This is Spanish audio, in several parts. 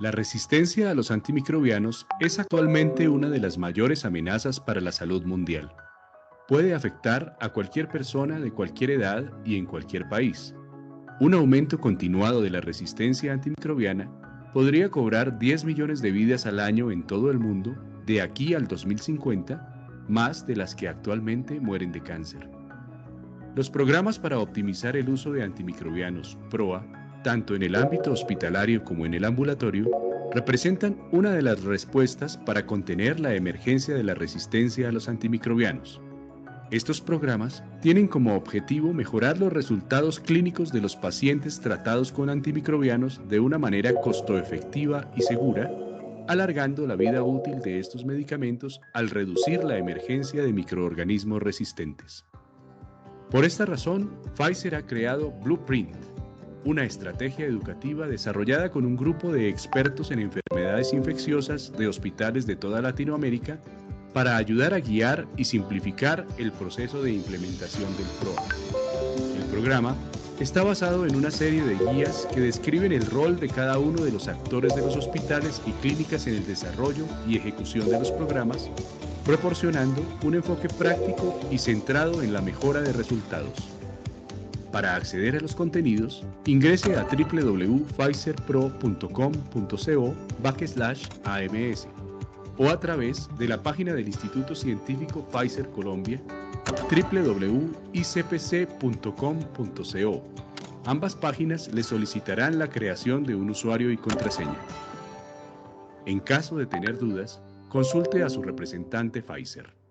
La resistencia a los antimicrobianos es actualmente una de las mayores amenazas para la salud mundial. Puede afectar a cualquier persona de cualquier edad y en cualquier país. Un aumento continuado de la resistencia antimicrobiana podría cobrar 10 millones de vidas al año en todo el mundo de aquí al 2050, más de las que actualmente mueren de cáncer. Los programas para optimizar el uso de antimicrobianos, PROA, tanto en el ámbito hospitalario como en el ambulatorio, representan una de las respuestas para contener la emergencia de la resistencia a los antimicrobianos. Estos programas tienen como objetivo mejorar los resultados clínicos de los pacientes tratados con antimicrobianos de una manera costo-efectiva y segura, alargando la vida útil de estos medicamentos al reducir la emergencia de microorganismos resistentes. Por esta razón, Pfizer ha creado Blueprint, una estrategia educativa desarrollada con un grupo de expertos en enfermedades infecciosas de hospitales de toda Latinoamérica para ayudar a guiar y simplificar el proceso de implementación del PROA. El programa está basado en una serie de guías que describen el rol de cada uno de los actores de los hospitales y clínicas en el desarrollo y ejecución de los programas, proporcionando un enfoque práctico y centrado en la mejora de resultados. Para acceder a los contenidos, ingrese a www.pfizerpro.com.co/AMS o a través de la página del Instituto Científico Pfizer Colombia, www.icpc.com.co. Ambas páginas le solicitarán la creación de un usuario y contraseña. En caso de tener dudas, consulte a su representante Pfizer.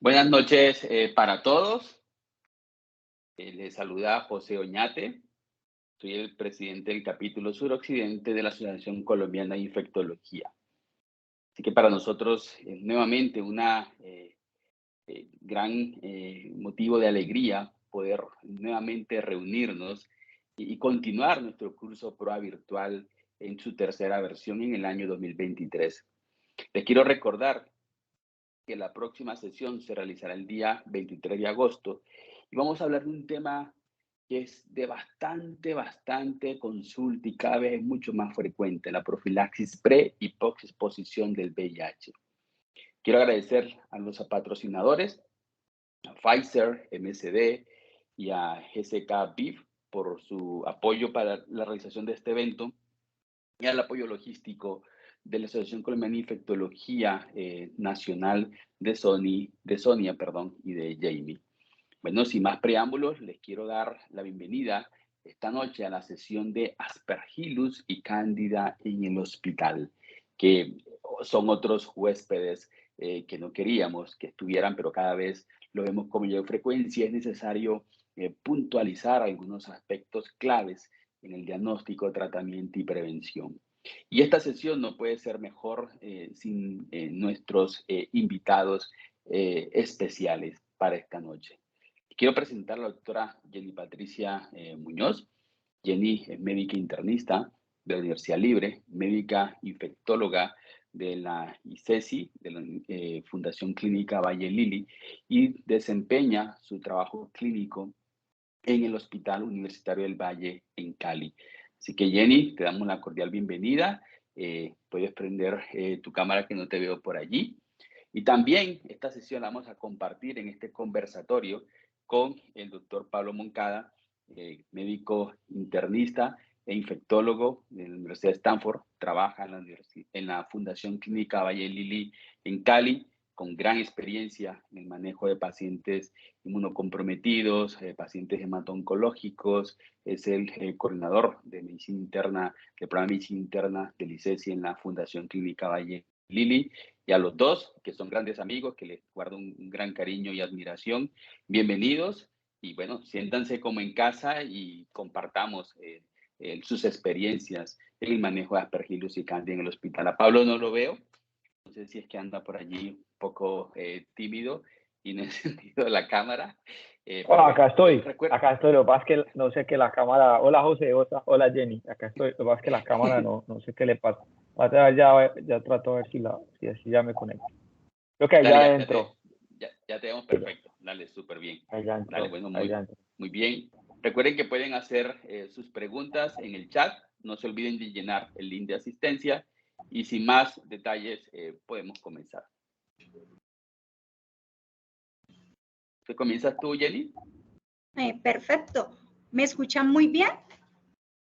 Buenas noches para todos. Les saluda José Oñate. Soy el presidente del capítulo suroccidente de la Asociación Colombiana de Infectología. Así que para nosotros nuevamente una gran motivo de alegría poder nuevamente reunirnos y continuar nuestro curso PROA virtual en su tercera versión en el año 2023. Les quiero recordar que la próxima sesión se realizará el día 23 de agosto y vamos a hablar de un tema que es de bastante consulta y cada vez es mucho más frecuente, la profilaxis pre y post-exposición del VIH. Quiero agradecer a los patrocinadores, a Pfizer, MSD y a GSK BIF por su apoyo para la realización de este evento y al apoyo logístico de la Asociación Colombiana de Infectología Nacional de Sonia y de Jamie. Bueno, sin más preámbulos, les quiero dar la bienvenida esta noche a la sesión de Aspergillus y Cándida en el hospital, que son otros huéspedes que no queríamos que estuvieran, pero cada vez lo vemos con mayor frecuencia. Es necesario puntualizar algunos aspectos claves en el diagnóstico, tratamiento y prevención. Y esta sesión no puede ser mejor sin nuestros invitados especiales para esta noche. Quiero presentar a la doctora Jenny Patricia Muñoz. Jenny es médica internista de la Universidad Libre, médica infectóloga de la ICESI, de la Fundación Clínica Valle Lili, y desempeña su trabajo clínico en el Hospital Universitario del Valle en Cali. Así que Jenny, te damos la cordial bienvenida. Puedes prender tu cámara que no te veo por allí. Y también esta sesión la vamos a compartir en este conversatorio con el doctor Pablo Moncada, médico internista e infectólogo de la Universidad de Stanford. Trabaja en la Fundación Clínica Valle Lili en Cali, con gran experiencia en el manejo de pacientes inmunocomprometidos, pacientes hemato-oncológicos. Es el coordinador de medicina interna, del programa de medicina interna del ICESI en la Fundación Clínica Valle Lili. Y a los dos, que son grandes amigos, que les guardo un gran cariño y admiración, bienvenidos. Y bueno, siéntanse como en casa y compartamos sus experiencias en el manejo de Aspergillus y Cándida en el hospital. A Pablo no lo veo, no sé si es que anda por allí un poco tímido y no he encendido la cámara. Acá estoy, lo que pasa es que no sé qué la cámara, hola José, hola Jenny, acá estoy, lo que pasa es que la cámara no sé qué le pasa. Ya trato a ver si así ya me conecto. Creo que allá adentro. Ya te vemos perfecto, dale, súper bien. Allá adentro, dale, bueno, muy bien. Recuerden que pueden hacer sus preguntas en el chat, no se olviden de llenar el link de asistencia y sin más detalles podemos comenzar. ¿Te comienzas tú, Jenny? Perfecto. ¿Me escuchan muy bien?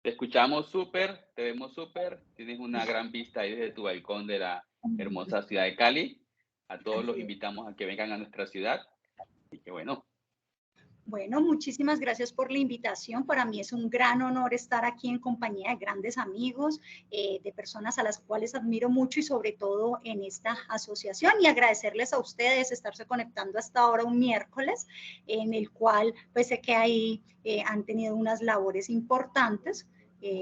Te escuchamos súper, te vemos súper. Tienes una gran vista ahí desde tu balcón de la hermosa ciudad de Cali. A todos los invitamos a que vengan a nuestra ciudad. Así que bueno. Bueno, muchísimas gracias por la invitación. Para mí es un gran honor estar aquí en compañía de grandes amigos, de personas a las cuales admiro mucho y sobre todo en esta asociación, y agradecerles a ustedes estarse conectando hasta ahora un miércoles, en el cual pues sé que ahí han tenido unas labores importantes.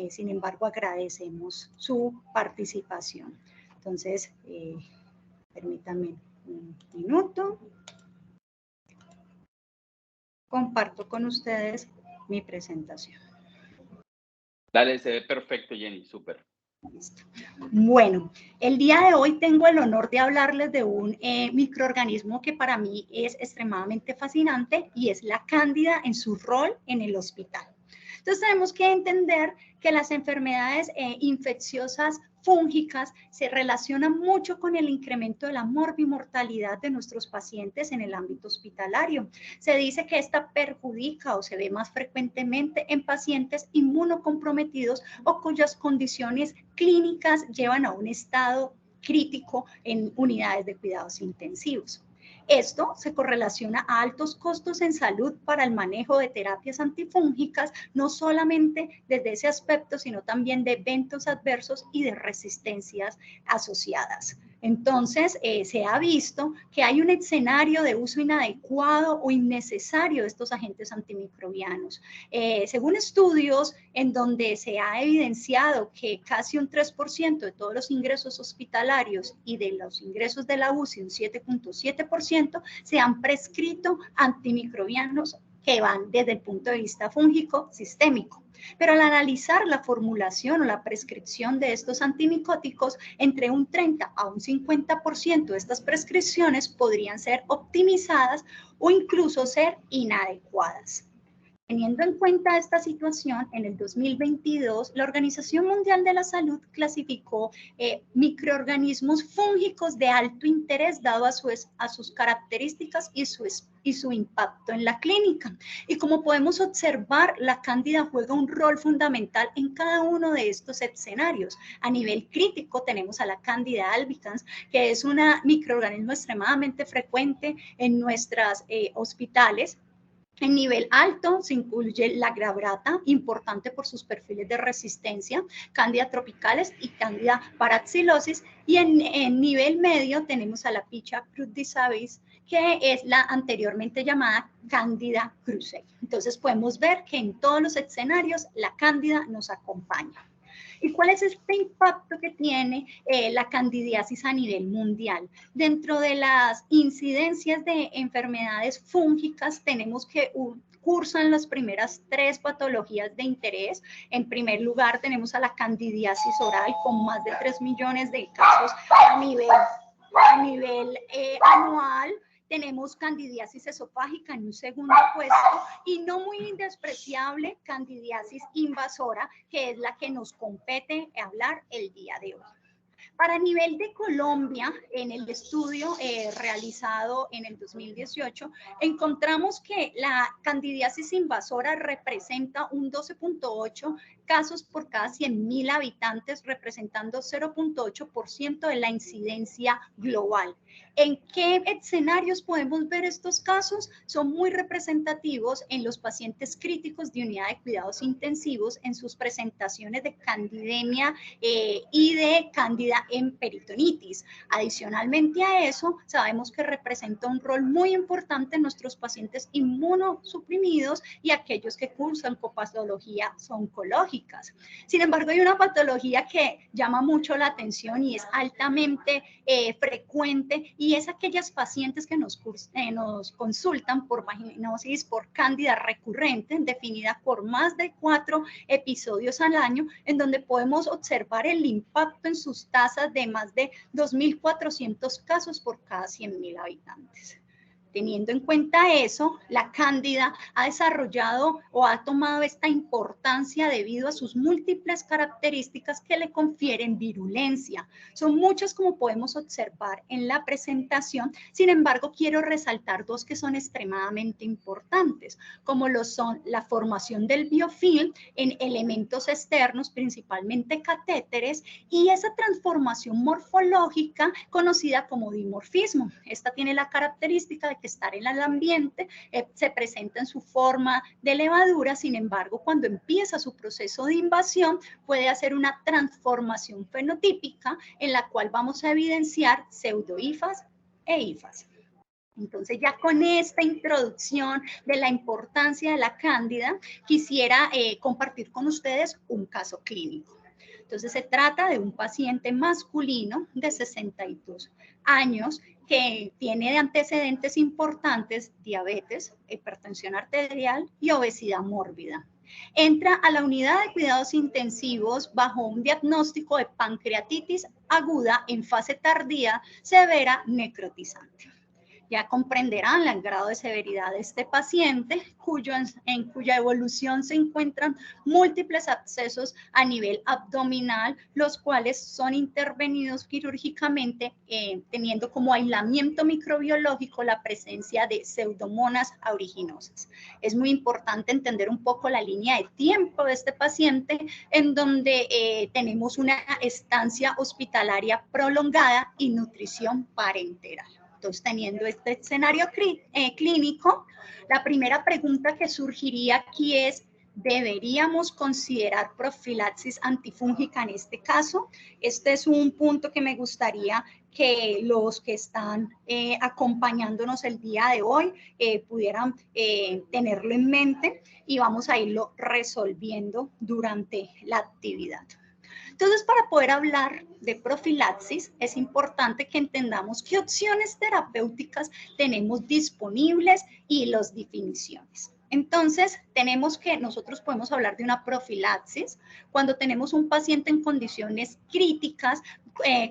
Sin embargo, agradecemos su participación. Entonces, permítanme un minuto. Comparto con ustedes mi presentación. Dale, se ve perfecto, Jenny, súper. Listo. Bueno, el día de hoy tengo el honor de hablarles de un microorganismo que para mí es extremadamente fascinante y es la cándida en su rol en el hospital. Entonces tenemos que entender que las enfermedades infecciosas fúngicas se relacionan mucho con el incremento de la morbimortalidad de nuestros pacientes en el ámbito hospitalario. Se dice que esta perjudica o se ve más frecuentemente en pacientes inmunocomprometidos o cuyas condiciones clínicas llevan a un estado crítico en unidades de cuidados intensivos. Esto se correlaciona a altos costos en salud para el manejo de terapias antifúngicas, no solamente desde ese aspecto, sino también de eventos adversos y de resistencias asociadas. Entonces, se ha visto que hay un escenario de uso inadecuado o innecesario de estos agentes antimicrobianos. Según estudios en donde se ha evidenciado que casi un 3% de todos los ingresos hospitalarios y de los ingresos de la UCI, un 7.7%, se han prescrito antimicrobianos que van desde el punto de vista fúngico sistémico. Pero al analizar la formulación o la prescripción de estos antimicóticos, entre un 30 a un 50% de estas prescripciones podrían ser optimizadas o incluso ser inadecuadas. Teniendo en cuenta esta situación, en el 2022, la Organización Mundial de la Salud clasificó microorganismos fúngicos de alto interés dado a sus características y su impacto en la clínica. Y como podemos observar, la cándida juega un rol fundamental en cada uno de estos escenarios. A nivel crítico tenemos a la cándida albicans, que es un microorganismo extremadamente frecuente en nuestros hospitales. En nivel alto se incluye la glabrata, importante por sus perfiles de resistencia, cándida tropicales y cándida paraxylosis. Y en nivel medio tenemos a la picha crudisabis, que es la anteriormente llamada cándida krusei. Entonces podemos ver que en todos los escenarios la cándida nos acompaña. ¿Y cuál es este impacto que tiene la candidiasis a nivel mundial? Dentro de las incidencias de enfermedades fúngicas tenemos que cursan las primeras 3 patologías de interés. En primer lugar tenemos a la candidiasis oral con más de 3 millones de casos a nivel anual. Tenemos candidiasis esofágica en un segundo puesto y no muy despreciable candidiasis invasora, que es la que nos compete hablar el día de hoy. Para nivel de Colombia, en el estudio realizado en el 2018, encontramos que la candidiasis invasora representa un 12.8 casos por cada 100.000 habitantes, representando 0.8% de la incidencia global. ¿En qué escenarios podemos ver estos casos? Son muy representativos en los pacientes críticos de unidad de cuidados intensivos en sus presentaciones de candidemia y de cándida en peritonitis. Adicionalmente a eso, sabemos que representa un rol muy importante en nuestros pacientes inmunosuprimidos y aquellos que cursan copatologías oncológicas. Sin embargo, hay una patología que llama mucho la atención y es altamente frecuente, y es aquellas pacientes que nos consultan por vaginosis por cándida recurrente, definida por más de 4 episodios al año, en donde podemos observar el impacto en sus tasas de más de 2.400 casos por cada 100.000 habitantes. Teniendo en cuenta eso, la cándida ha desarrollado o ha tomado esta importancia debido a sus múltiples características que le confieren virulencia. Son muchas, como podemos observar en la presentación. Sin embargo, quiero resaltar 2 que son extremadamente importantes, como lo son la formación del biofilm en elementos externos, principalmente catéteres, y esa transformación morfológica conocida como dimorfismo. Esta tiene la característica de que estar en el ambiente, se presenta en su forma de levadura. Sin embargo, cuando empieza su proceso de invasión, puede hacer una transformación fenotípica en la cual vamos a evidenciar pseudohifas e hifas. Entonces, ya con esta introducción de la importancia de la cándida, quisiera compartir con ustedes un caso clínico. Entonces, se trata de un paciente masculino de 62 años que tiene de antecedentes importantes diabetes, hipertensión arterial y obesidad mórbida. Entra a la unidad de cuidados intensivos bajo un diagnóstico de pancreatitis aguda en fase tardía severa necrotizante. Ya comprenderán el grado de severidad de este paciente, en cuya evolución se encuentran múltiples abscesos a nivel abdominal, los cuales son intervenidos quirúrgicamente, teniendo como aislamiento microbiológico la presencia de pseudomonas aeruginosa. Es muy importante entender un poco la línea de tiempo de este paciente, en donde tenemos una estancia hospitalaria prolongada y nutrición parenteral. Entonces, teniendo este escenario clínico, la primera pregunta que surgiría aquí es, ¿deberíamos considerar profilaxis antifúngica en este caso? Este es un punto que me gustaría que los que están acompañándonos el día de hoy pudieran tenerlo en mente y vamos a irlo resolviendo durante la actividad. Entonces, para poder hablar de profilaxis, es importante que entendamos qué opciones terapéuticas tenemos disponibles y las definiciones. Entonces, nosotros podemos hablar de una profilaxis cuando tenemos un paciente en condiciones críticas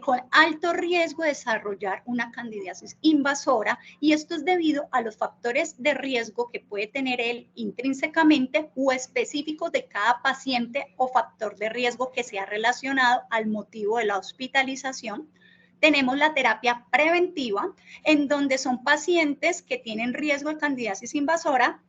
con alto riesgo de desarrollar una candidiasis invasora, y esto es debido a los factores de riesgo que puede tener él intrínsecamente o específicos de cada paciente o factor de riesgo que sea relacionado al motivo de la hospitalización. Tenemos la terapia preventiva, en donde son pacientes que tienen riesgo de candidiasis invasora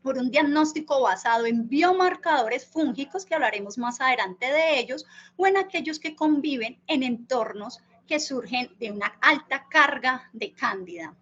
por un diagnóstico basado en biomarcadores fúngicos, que hablaremos más adelante de ellos, o en aquellos que conviven en entornos que surgen de una alta carga de cándida.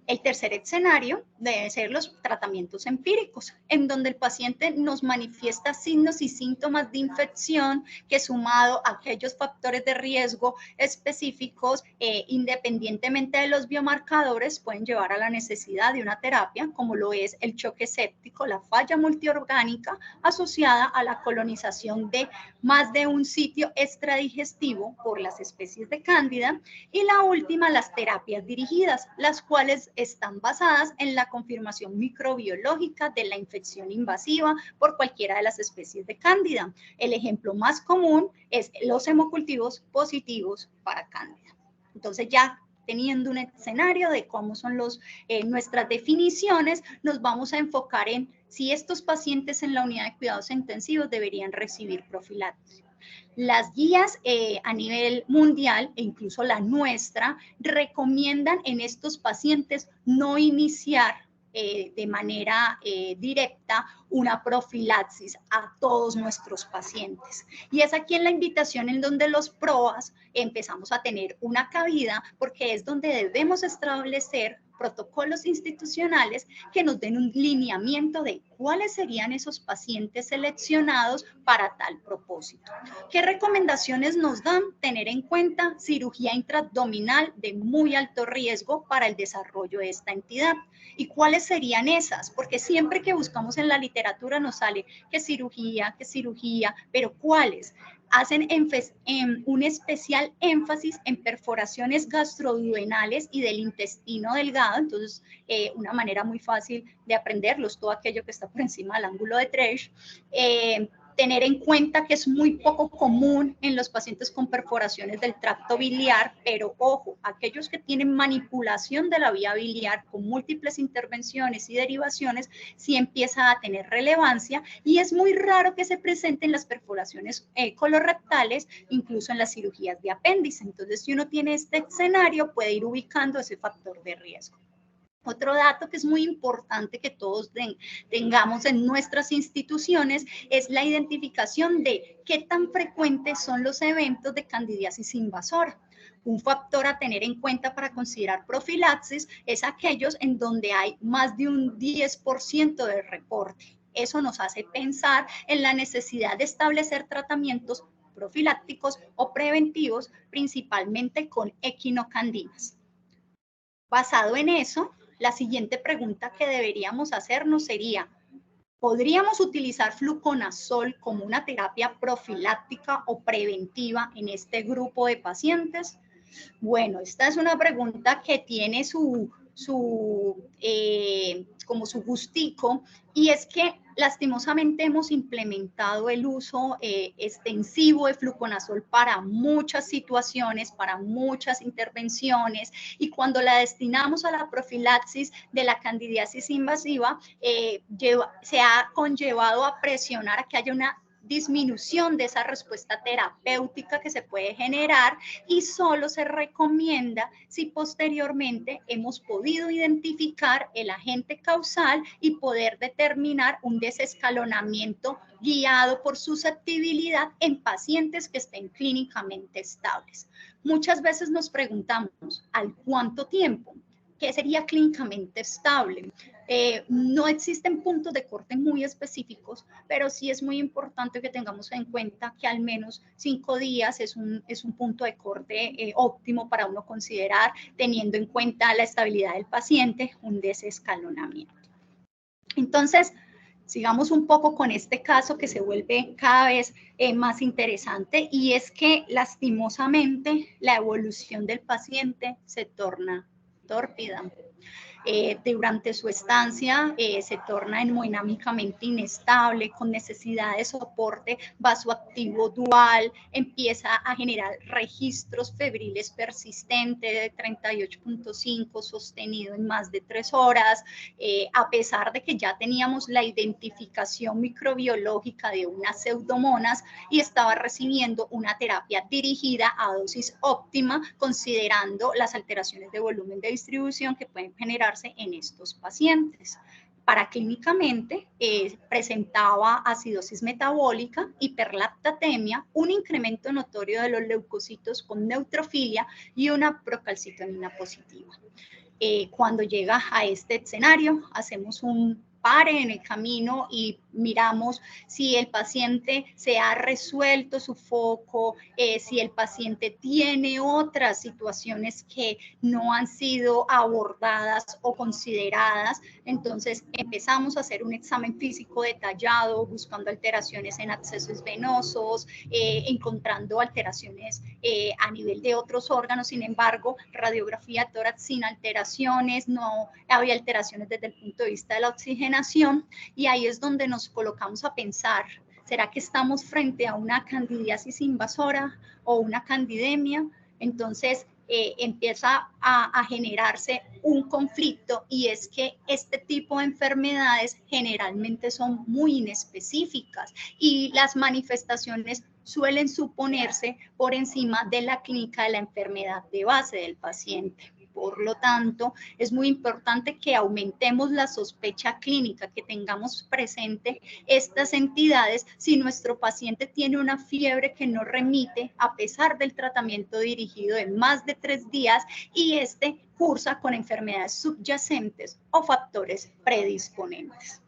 El tercer escenario debe ser los tratamientos empíricos, en donde el paciente nos manifiesta signos y síntomas de infección que, sumado a aquellos factores de riesgo específicos, independientemente de los biomarcadores, pueden llevar a la necesidad de una terapia, como lo es el choque séptico, la falla multiorgánica asociada a la colonización de más de un sitio extradigestivo por las especies de cándida, y la última, las terapias dirigidas, las cuales están basadas en la confirmación microbiológica de la infección invasiva por cualquiera de las especies de cándida. El ejemplo más común es los hemocultivos positivos para cándida. Entonces, ya teniendo un escenario de cómo son nuestras definiciones, nos vamos a enfocar en si estos pacientes en la unidad de cuidados intensivos deberían recibir profilaxis. Las guías a nivel mundial, e incluso la nuestra, recomiendan en estos pacientes no iniciar de manera directa una profilaxis a todos nuestros pacientes. Y es aquí en la invitación en donde los PROAS empezamos a tener una cabida, porque es donde debemos establecer protocolos institucionales que nos den un lineamiento de cuáles serían esos pacientes seleccionados para tal propósito. ¿Qué recomendaciones nos dan? Tener en cuenta cirugía intraabdominal de muy alto riesgo para el desarrollo de esta entidad. ¿Y cuáles serían esas? Porque siempre que buscamos en la literatura nos sale qué cirugía, pero ¿cuáles? Hacen un especial énfasis en perforaciones gastroduodenales y del intestino delgado. Entonces, una manera muy fácil de aprenderlos, todo aquello que está por encima del ángulo de Tresch. Tener en cuenta que es muy poco común en los pacientes con perforaciones del tracto biliar, pero ojo, aquellos que tienen manipulación de la vía biliar con múltiples intervenciones y derivaciones, sí empieza a tener relevancia, y es muy raro que se presenten las perforaciones colorectales, incluso en las cirugías de apéndice. Entonces, si uno tiene este escenario, puede ir ubicando ese factor de riesgo. Otro dato que es muy importante que todos tengamos en nuestras instituciones es la identificación de qué tan frecuentes son los eventos de candidiasis invasora. Un factor a tener en cuenta para considerar profilaxis es aquellos en donde hay más de un 10% de reporte. Eso nos hace pensar en la necesidad de establecer tratamientos profilácticos o preventivos, principalmente con equinocandinas. Basado en eso, la siguiente pregunta que deberíamos hacernos sería, ¿podríamos utilizar fluconazol como una terapia profiláctica o preventiva en este grupo de pacientes? Bueno, esta es una pregunta que tiene como su gustico, y es que lastimosamente hemos implementado el uso extensivo de fluconazol para muchas situaciones, para muchas intervenciones, y cuando la destinamos a la profilaxis de la candidiasis invasiva, se ha conllevado a presionar a que haya una disminución de esa respuesta terapéutica que se puede generar, y solo se recomienda si posteriormente hemos podido identificar el agente causal y poder determinar un desescalonamiento guiado por susceptibilidad en pacientes que estén clínicamente estables. Muchas veces nos preguntamos, ¿al cuánto tiempo? ¿qué sería clínicamente estable? No existen puntos de corte muy específicos, pero sí es muy importante que tengamos en cuenta que al menos 5 días es un punto de corte óptimo para uno considerar, teniendo en cuenta la estabilidad del paciente, un desescalonamiento. Entonces, sigamos un poco con este caso que se vuelve cada vez más interesante, y es que lastimosamente la evolución del paciente se torna tórpida. Durante su estancia se torna hemodinámicamente inestable, con necesidad de soporte vasoactivo dual, empieza a generar registros febriles persistentes de 38.5 sostenido en más de 3 horas, a pesar de que ya teníamos la identificación microbiológica de unas pseudomonas y estaba recibiendo una terapia dirigida a dosis óptima, considerando las alteraciones de volumen de distribución que pueden generarse en estos pacientes. Paraclínicamente presentaba acidosis metabólica, hiperlactatemia, un incremento notorio de los leucocitos con neutrofilia y una procalcitonina positiva. Cuando llega a este escenario, hacemos un pare en el camino y miramos si el paciente se ha resuelto su foco, si el paciente tiene otras situaciones que no han sido abordadas o consideradas. Entonces empezamos a hacer un examen físico detallado, buscando alteraciones en accesos venosos, encontrando alteraciones a nivel de otros órganos. Sin embargo, radiografía de tórax sin alteraciones, no había alteraciones desde el punto de vista de la oxigenación, y ahí es donde nos colocamos a pensar, ¿será que estamos frente a una candidiasis invasora o una candidemia? Entonces empieza a generarse un conflicto, y es que este tipo de enfermedades generalmente son muy inespecíficas y las manifestaciones suelen suponerse por encima de la clínica de la enfermedad de base del paciente. Por lo tanto, es muy importante que aumentemos la sospecha clínica, que tengamos presente estas entidades si nuestro paciente tiene una fiebre que no remite a pesar del tratamiento dirigido de más de 3 días y este cursa con enfermedades subyacentes o factores predisponentes.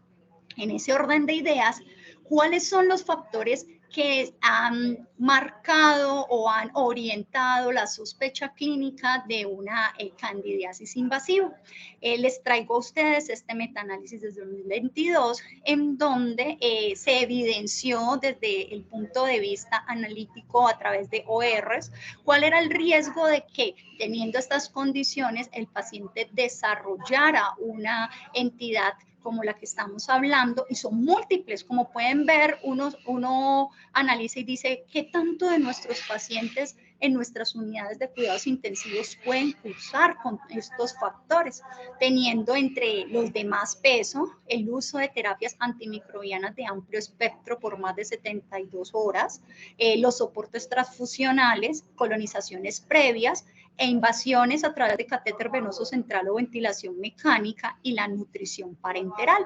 En ese orden de ideas, ¿cuáles son los factores que han marcado o han orientado la sospecha clínica de una candidiasis invasiva? Les traigo a ustedes este metaanálisis desde 2022, en donde se evidenció desde el punto de vista analítico a través de ORs cuál era el riesgo de que, teniendo estas condiciones, el paciente desarrollara una entidad como la que estamos hablando, y son múltiples. Como pueden ver, uno analiza y dice, ¿qué tanto de nuestros pacientes en nuestras unidades de cuidados intensivos pueden cursar con estos factores? Teniendo entre los de más peso el uso de terapias antimicrobianas de amplio espectro por más de 72 horas, los soportes transfusionales, colonizaciones previas, e invasiones a través de catéter venoso central o ventilación mecánica, y la nutrición parenteral.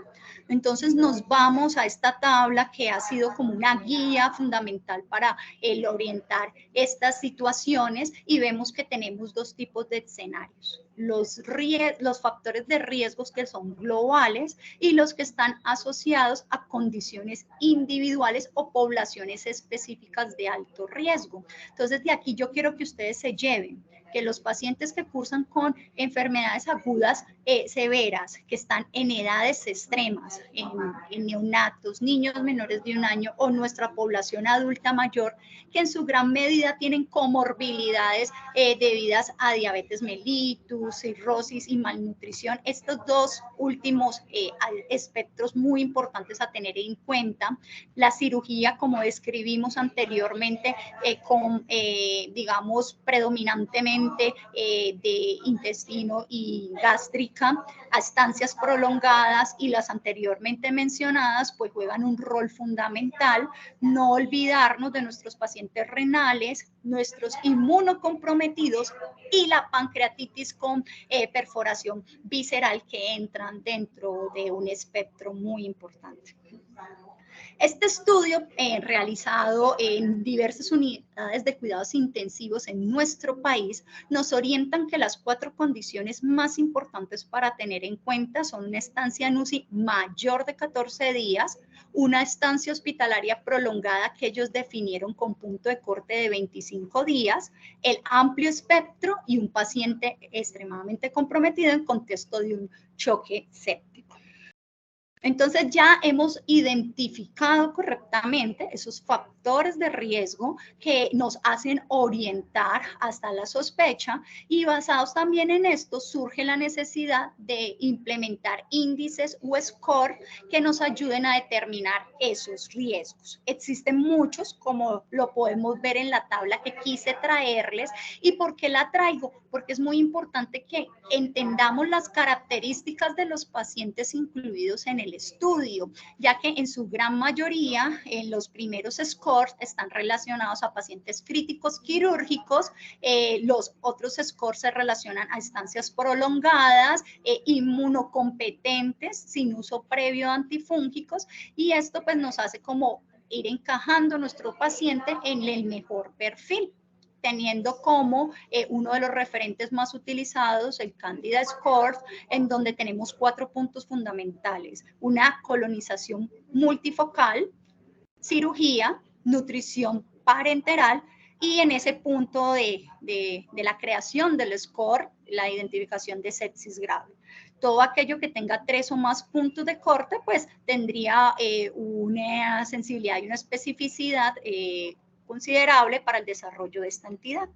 Entonces nos vamos a esta tabla que ha sido como una guía fundamental para orientar estas situaciones, y vemos que tenemos 2 tipos de escenarios: los factores de riesgos, que son globales, y los que están asociados a condiciones individuales o poblaciones específicas de alto riesgo. Entonces, de aquí yo quiero que ustedes se lleven que los pacientes que cursan con enfermedades agudas severas, que están en edades extremas, en neonatos, niños menores de 1 año, o nuestra población adulta mayor, que en su gran medida tienen comorbilidades debidas a diabetes mellitus, cirrosis y malnutrición. Estos 2 últimos espectros muy importantes a tener en cuenta. La cirugía, como describimos anteriormente, digamos, predominantemente de intestino y gástrica, a estancias prolongadas, y las anteriormente mencionadas pues juegan un rol fundamental. No olvidarnos de nuestros pacientes renales, nuestros inmunocomprometidos y la pancreatitis con perforación visceral, que entran dentro de un espectro muy importante. Este estudio, realizado en diversas unidades de cuidados intensivos en nuestro país, nos orientan que las 4 condiciones más importantes para tener en cuenta son una estancia en UCI mayor de 14 días, una estancia hospitalaria prolongada que ellos definieron con punto de corte de 25 días, el amplio espectro y un paciente extremadamente comprometido en contexto de un choque séptico. Entonces ya hemos identificado correctamente esos factores de riesgo que nos hacen orientar hasta la sospecha, y basados también en esto surge la necesidad de implementar índices o score que nos ayuden a determinar esos riesgos. Existen muchos, como lo podemos ver en la tabla que quise traerles. ¿Y por qué la traigo? Porque es muy importante que entendamos las características de los pacientes incluidos en el estudio, ya que en su gran mayoría los primeros scores están relacionados a pacientes críticos quirúrgicos, los otros scores se relacionan a estancias prolongadas, inmunocompetentes sin uso previo de antifúngicos, y esto pues nos hace como ir encajando nuestro paciente en el mejor perfil, teniendo como uno de los referentes más utilizados el Candida Score, en donde tenemos 4 puntos fundamentales: una colonización multifocal, cirugía, nutrición parenteral, y en ese punto de la creación del score, la identificación de sepsis grave. Todo aquello que tenga 3 o más puntos de corte, pues tendría una sensibilidad y una especificidad considerable para el desarrollo de esta entidad.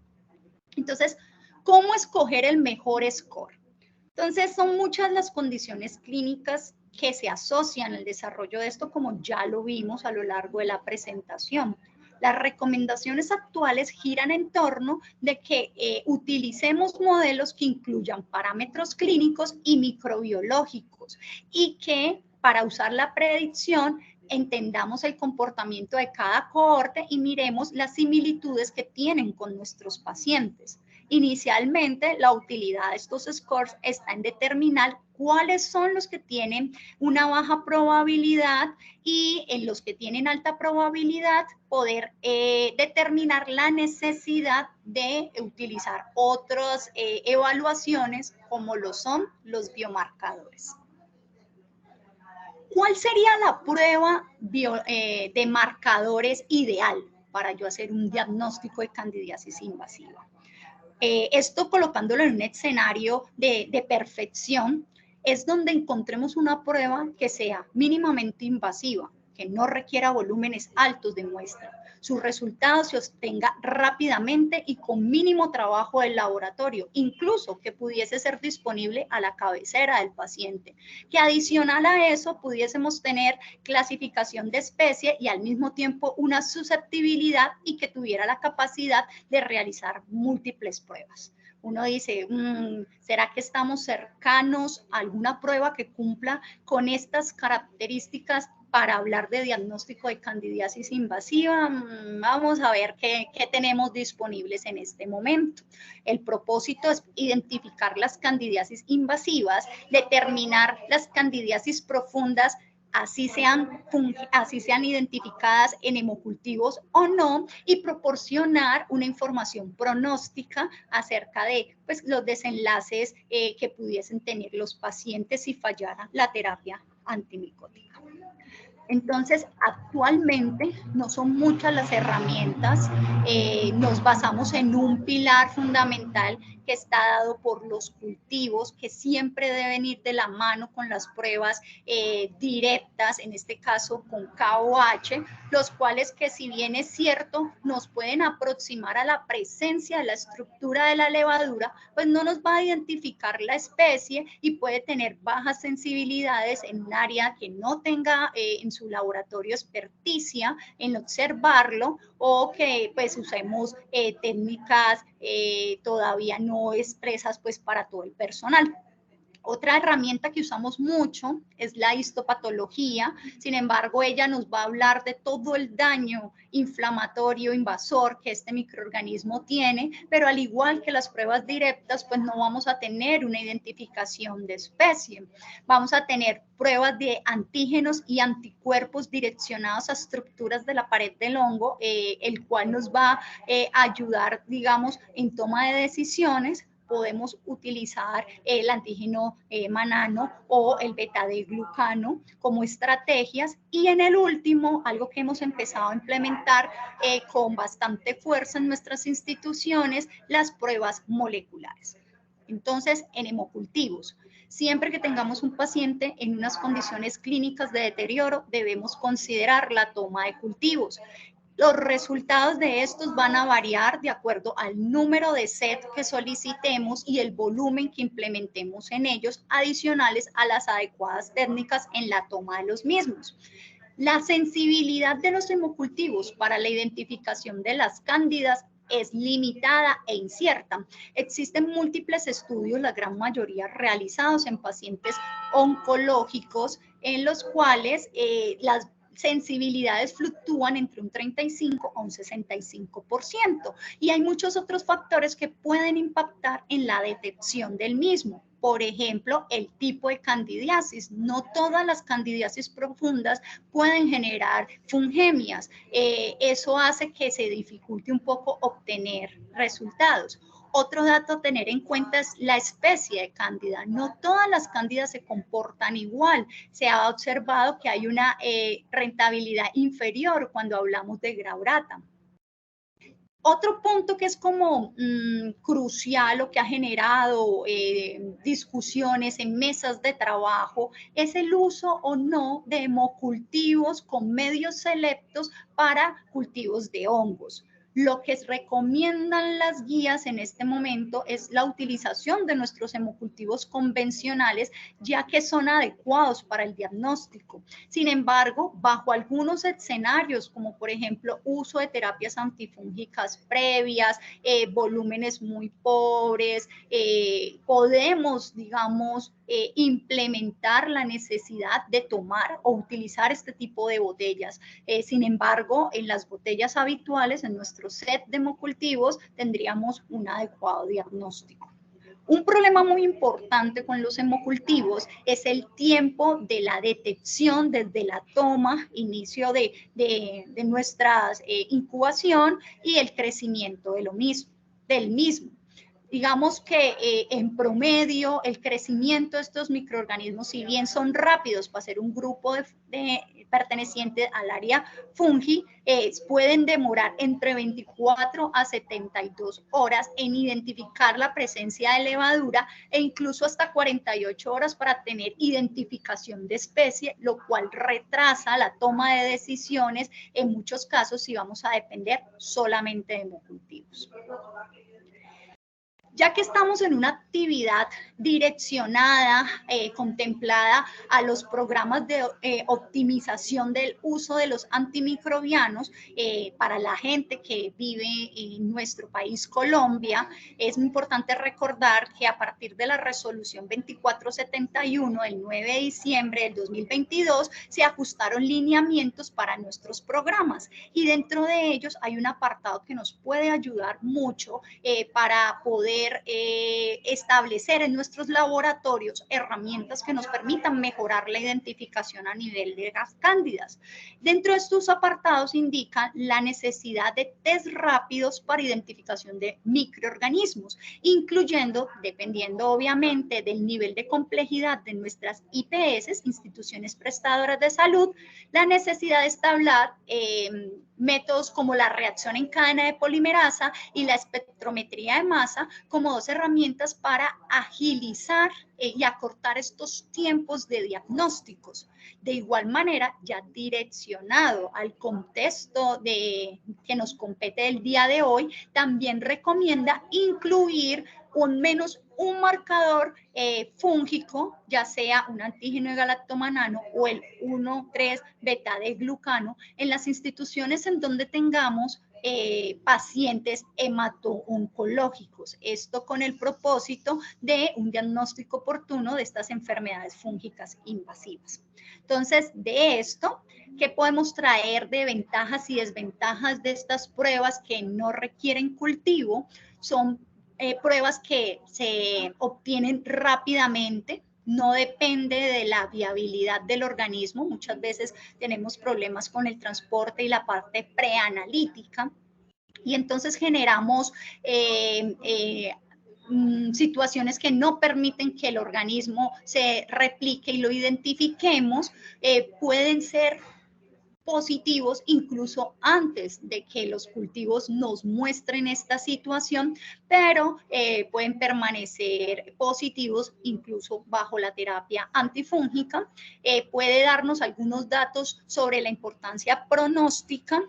Entonces, ¿cómo escoger el mejor score? Entonces, son muchas las condiciones clínicas que se asocian al desarrollo de esto, como ya lo vimos a lo largo de la presentación. Las recomendaciones actuales giran en torno de que utilicemos modelos que incluyan parámetros clínicos y microbiológicos, y que para usar la predicción entendamos el comportamiento de cada cohorte y miremos las similitudes que tienen con nuestros pacientes. Inicialmente, la utilidad de estos scores está en determinar cuáles son los que tienen una baja probabilidad, y en los que tienen alta probabilidad poder determinar la necesidad de utilizar otras evaluaciones, como lo son los biomarcadores. ¿Cuál sería la prueba de marcadores ideal para yo hacer un diagnóstico de candidiasis invasiva? Esto colocándolo en un escenario de perfección, es donde encontremos una prueba que sea mínimamente invasiva, que no requiera volúmenes altos de muestra, sus resultados se obtenga rápidamente y con mínimo trabajo del laboratorio, incluso que pudiese ser disponible a la cabecera del paciente, que adicional a eso pudiésemos tener clasificación de especie y al mismo tiempo una susceptibilidad, y que tuviera la capacidad de realizar múltiples pruebas. Uno dice, ¿será que estamos cercanos a alguna prueba que cumpla con estas características para hablar de diagnóstico de candidiasis invasiva? Vamos a ver qué tenemos disponibles en este momento. El propósito es identificar las candidiasis invasivas, determinar las candidiasis profundas, así sean identificadas en hemocultivos o no, y proporcionar una información pronóstica acerca de pues, los desenlaces que pudiesen tener los pacientes si fallara la terapia antimicótica. Entonces, actualmente no son muchas las herramientas, nos basamos en un pilar fundamental que está dado por los cultivos, que siempre deben ir de la mano con las pruebas directas, en este caso con KOH, los cuales, que si bien es cierto, nos pueden aproximar a la presencia de la estructura de la levadura, pues no nos va a identificar la especie y puede tener bajas sensibilidades en un área que no tenga en su laboratorio experticia en observarlo, o que pues usemos técnicas todavía no expresas pues para todo el personal. Otra herramienta que usamos mucho es la histopatología. Sin embargo, ella nos va a hablar de todo el daño inflamatorio invasor que este microorganismo tiene, pero al igual que las pruebas directas, pues no vamos a tener una identificación de especie. Vamos a tener pruebas de antígenos y anticuerpos direccionados a estructuras de la pared del hongo, el cual nos va a ayudar, digamos, en toma de decisiones. Podemos utilizar el antígeno manano o el beta-D-glucano como estrategias. Y en el último, algo que hemos empezado a implementar con bastante fuerza en nuestras instituciones, las pruebas moleculares. Entonces, en hemocultivos, siempre que tengamos un paciente en unas condiciones clínicas de deterioro, debemos considerar la toma de cultivos. Los resultados de estos van a variar de acuerdo al número de set que solicitemos y el volumen que implementemos en ellos, adicionales a las adecuadas técnicas en la toma de los mismos. La sensibilidad de los hemocultivos para la identificación de las cándidas es limitada e incierta. Existen múltiples estudios, la gran mayoría realizados en pacientes oncológicos, en los cuales las sensibilidades fluctúan entre un 35 a un 65%. Y hay muchos otros factores que pueden impactar en la detección del mismo. Por ejemplo, el tipo de candidiasis. No todas las candidiasis profundas pueden generar fungemias. Eso hace que se dificulte un poco obtener resultados. Otro dato a tener en cuenta es la especie de cándida. No todas las cándidas se comportan igual. Se ha observado que hay una rentabilidad inferior cuando hablamos de Graurata. Otro punto que es como crucial o que ha generado discusiones en mesas de trabajo es el uso o no de hemocultivos con medios selectos para cultivos de hongos. Lo que recomiendan las guías en este momento es la utilización de nuestros hemocultivos convencionales, ya que son adecuados para el diagnóstico. Sin embargo, bajo algunos escenarios, como por ejemplo uso de terapias antifúngicas previas, volúmenes muy pobres, podemos, digamos, implementar la necesidad de tomar o utilizar este tipo de botellas. Sin embargo, en las botellas habituales, en nuestro set de hemocultivos, tendríamos un adecuado diagnóstico. Un problema muy importante con los hemocultivos es el tiempo de la detección desde la toma, inicio de nuestra incubación y el crecimiento del mismo. Digamos que en promedio el crecimiento de estos microorganismos, si bien son rápidos para ser un grupo perteneciente al área fungi, pueden demorar entre 24 a 72 horas en identificar la presencia de levadura e incluso hasta 48 horas para tener identificación de especie, lo cual retrasa la toma de decisiones en muchos casos si vamos a depender solamente de hemocultivos. Ya que estamos en una actividad direccionada, contemplada a los programas de optimización del uso de los antimicrobianos para la gente que vive en nuestro país, Colombia, es muy importante recordar que a partir de la resolución 2471 del 9 de diciembre del 2022 se ajustaron lineamientos para nuestros programas y dentro de ellos hay un apartado que nos puede ayudar mucho para poder establecer en nuestros laboratorios herramientas que nos permitan mejorar la identificación a nivel de las cándidas. Dentro de estos apartados indican la necesidad de test rápidos para identificación de microorganismos, incluyendo, dependiendo obviamente del nivel de complejidad de nuestras IPS, instituciones prestadoras de salud, la necesidad de establecer métodos como la reacción en cadena de polimerasa y la espectrometría de masa como dos herramientas para agilizar y acortar estos tiempos de diagnósticos. De igual manera, ya direccionado al contexto que nos compete el día de hoy, también recomienda incluir menos un marcador fúngico, ya sea un antígeno de galactomanano o el 1,3 beta-D-glucano, en las instituciones en donde tengamos pacientes hemato-oncológicos. Esto con el propósito de un diagnóstico oportuno de estas enfermedades fúngicas invasivas. Entonces, de esto, ¿qué podemos traer de ventajas y desventajas de estas pruebas que no requieren cultivo? Son pruebas que se obtienen rápidamente, no depende de la viabilidad del organismo. Muchas veces tenemos problemas con el transporte y la parte preanalítica, y entonces generamos situaciones que no permiten que el organismo se replique y lo identifiquemos. Pueden ser positivos incluso antes de que los cultivos nos muestren esta situación, pero pueden permanecer positivos incluso bajo la terapia antifúngica. Puede darnos algunos datos sobre la importancia pronóstica.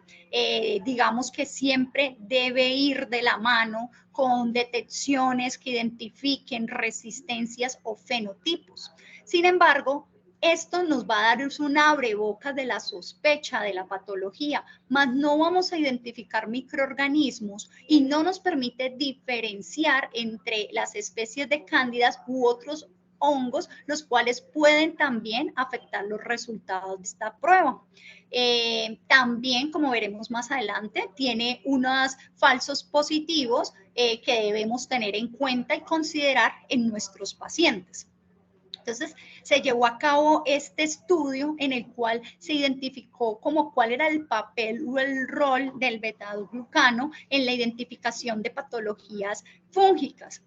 Digamos que siempre debe ir de la mano con detecciones que identifiquen resistencias o fenotipos. Sin embargo, esto nos va a dar un abrebocas de la sospecha de la patología, mas no vamos a identificar microorganismos y no nos permite diferenciar entre las especies de cándidas u otros hongos, los cuales pueden también afectar los resultados de esta prueba. También, como veremos más adelante, tiene unos falsos positivos que debemos tener en cuenta y considerar en nuestros pacientes. Entonces, se llevó a cabo este estudio en el cual se identificó como cuál era el papel o el rol del beta-glucano en la identificación de patologías fúngicas.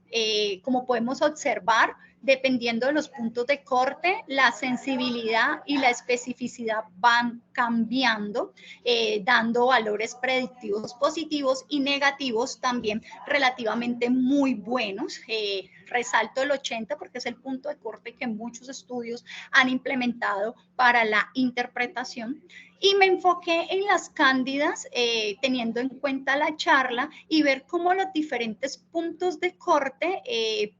Como podemos observar, dependiendo de los puntos de corte, la sensibilidad y la especificidad van cambiando, dando valores predictivos positivos y negativos también relativamente muy buenos. Resalto el 80 porque es el punto de corte que muchos estudios han implementado para la interpretación. Y me enfoqué en las cándidas, teniendo en cuenta la charla y ver cómo los diferentes puntos de corte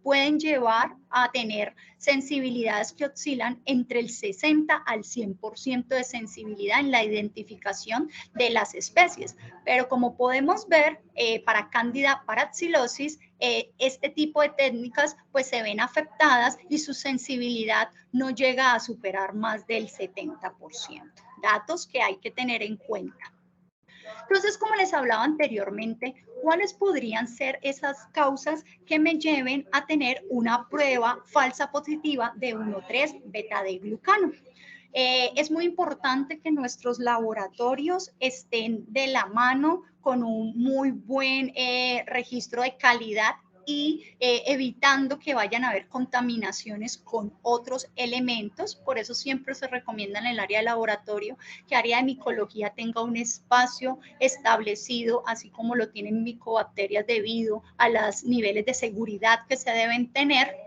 pueden llevar a tener sensibilidades que oscilan entre el 60 al 100% de sensibilidad en la identificación de las especies. Pero como podemos ver, para Candida parapsilosis, este tipo de técnicas pues se ven afectadas y su sensibilidad no llega a superar más del 70%. Datos que hay que tener en cuenta. Entonces, como les hablaba anteriormente, ¿cuáles podrían ser esas causas que me lleven a tener una prueba falsa positiva de 1,3 beta-D-glucano? Es muy importante que nuestros laboratorios estén de la mano con un muy buen registro de calidad y evitando que vayan a haber contaminaciones con otros elementos. Por eso siempre se recomienda en el área de laboratorio que área de micología tenga un espacio establecido, así como lo tienen micobacterias debido a los niveles de seguridad que se deben tener.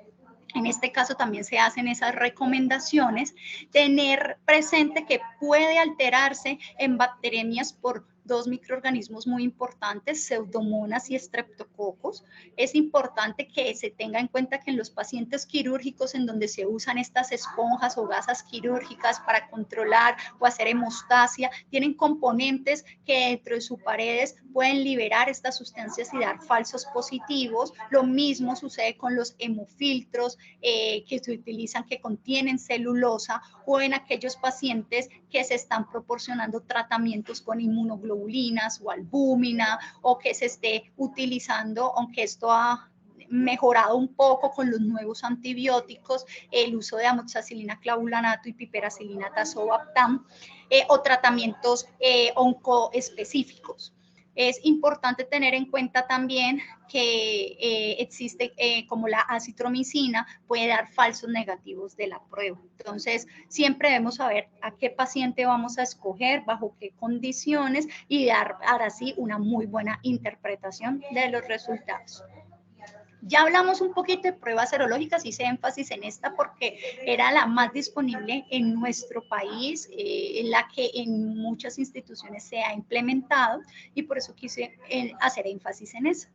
En este caso también se hacen esas recomendaciones, tener presente que puede alterarse en bacteremias por dos microorganismos muy importantes, Pseudomonas y Streptococcus. Es importante que se tenga en cuenta que en los pacientes quirúrgicos en donde se usan estas esponjas o gasas quirúrgicas para controlar o hacer hemostasia, tienen componentes que dentro de sus paredes pueden liberar estas sustancias y dar falsos positivos. Lo mismo sucede con los hemofiltros que se utilizan que contienen celulosa, o en aquellos pacientes que se están proporcionando tratamientos con inmunoglobulinas o albúmina, o que se esté utilizando, aunque esto ha mejorado un poco con los nuevos antibióticos, el uso de amoxicilina clavulanato y piperacilina tazobactam, o tratamientos oncoespecíficos. Es importante tener en cuenta también que existe como la acitromicina puede dar falsos negativos de la prueba. Entonces, siempre debemos saber a qué paciente vamos a escoger, bajo qué condiciones y dar así una muy buena interpretación de los resultados. Ya hablamos un poquito de pruebas serológicas, hice énfasis en esta porque era la más disponible en nuestro país, la que en muchas instituciones se ha implementado, y por eso quise hacer énfasis en eso.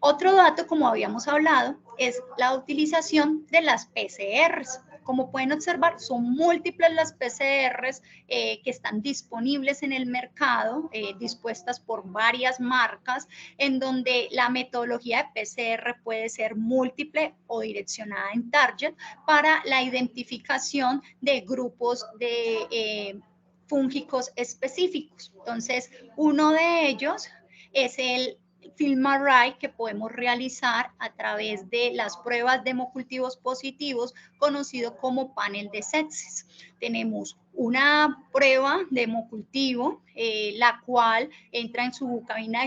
Otro dato, como habíamos hablado, es la utilización de las PCRs. Como pueden observar, son múltiples las PCRs que están disponibles en el mercado, dispuestas por varias marcas, en donde la metodología de PCR puede ser múltiple o direccionada en target para la identificación de grupos de fúngicos específicos. Entonces, uno de ellos es el FilmArray, que podemos realizar a través de las pruebas de hemocultivos positivos, conocido como panel de sepsis. Tenemos una prueba de hemocultivo, la cual entra en su cabina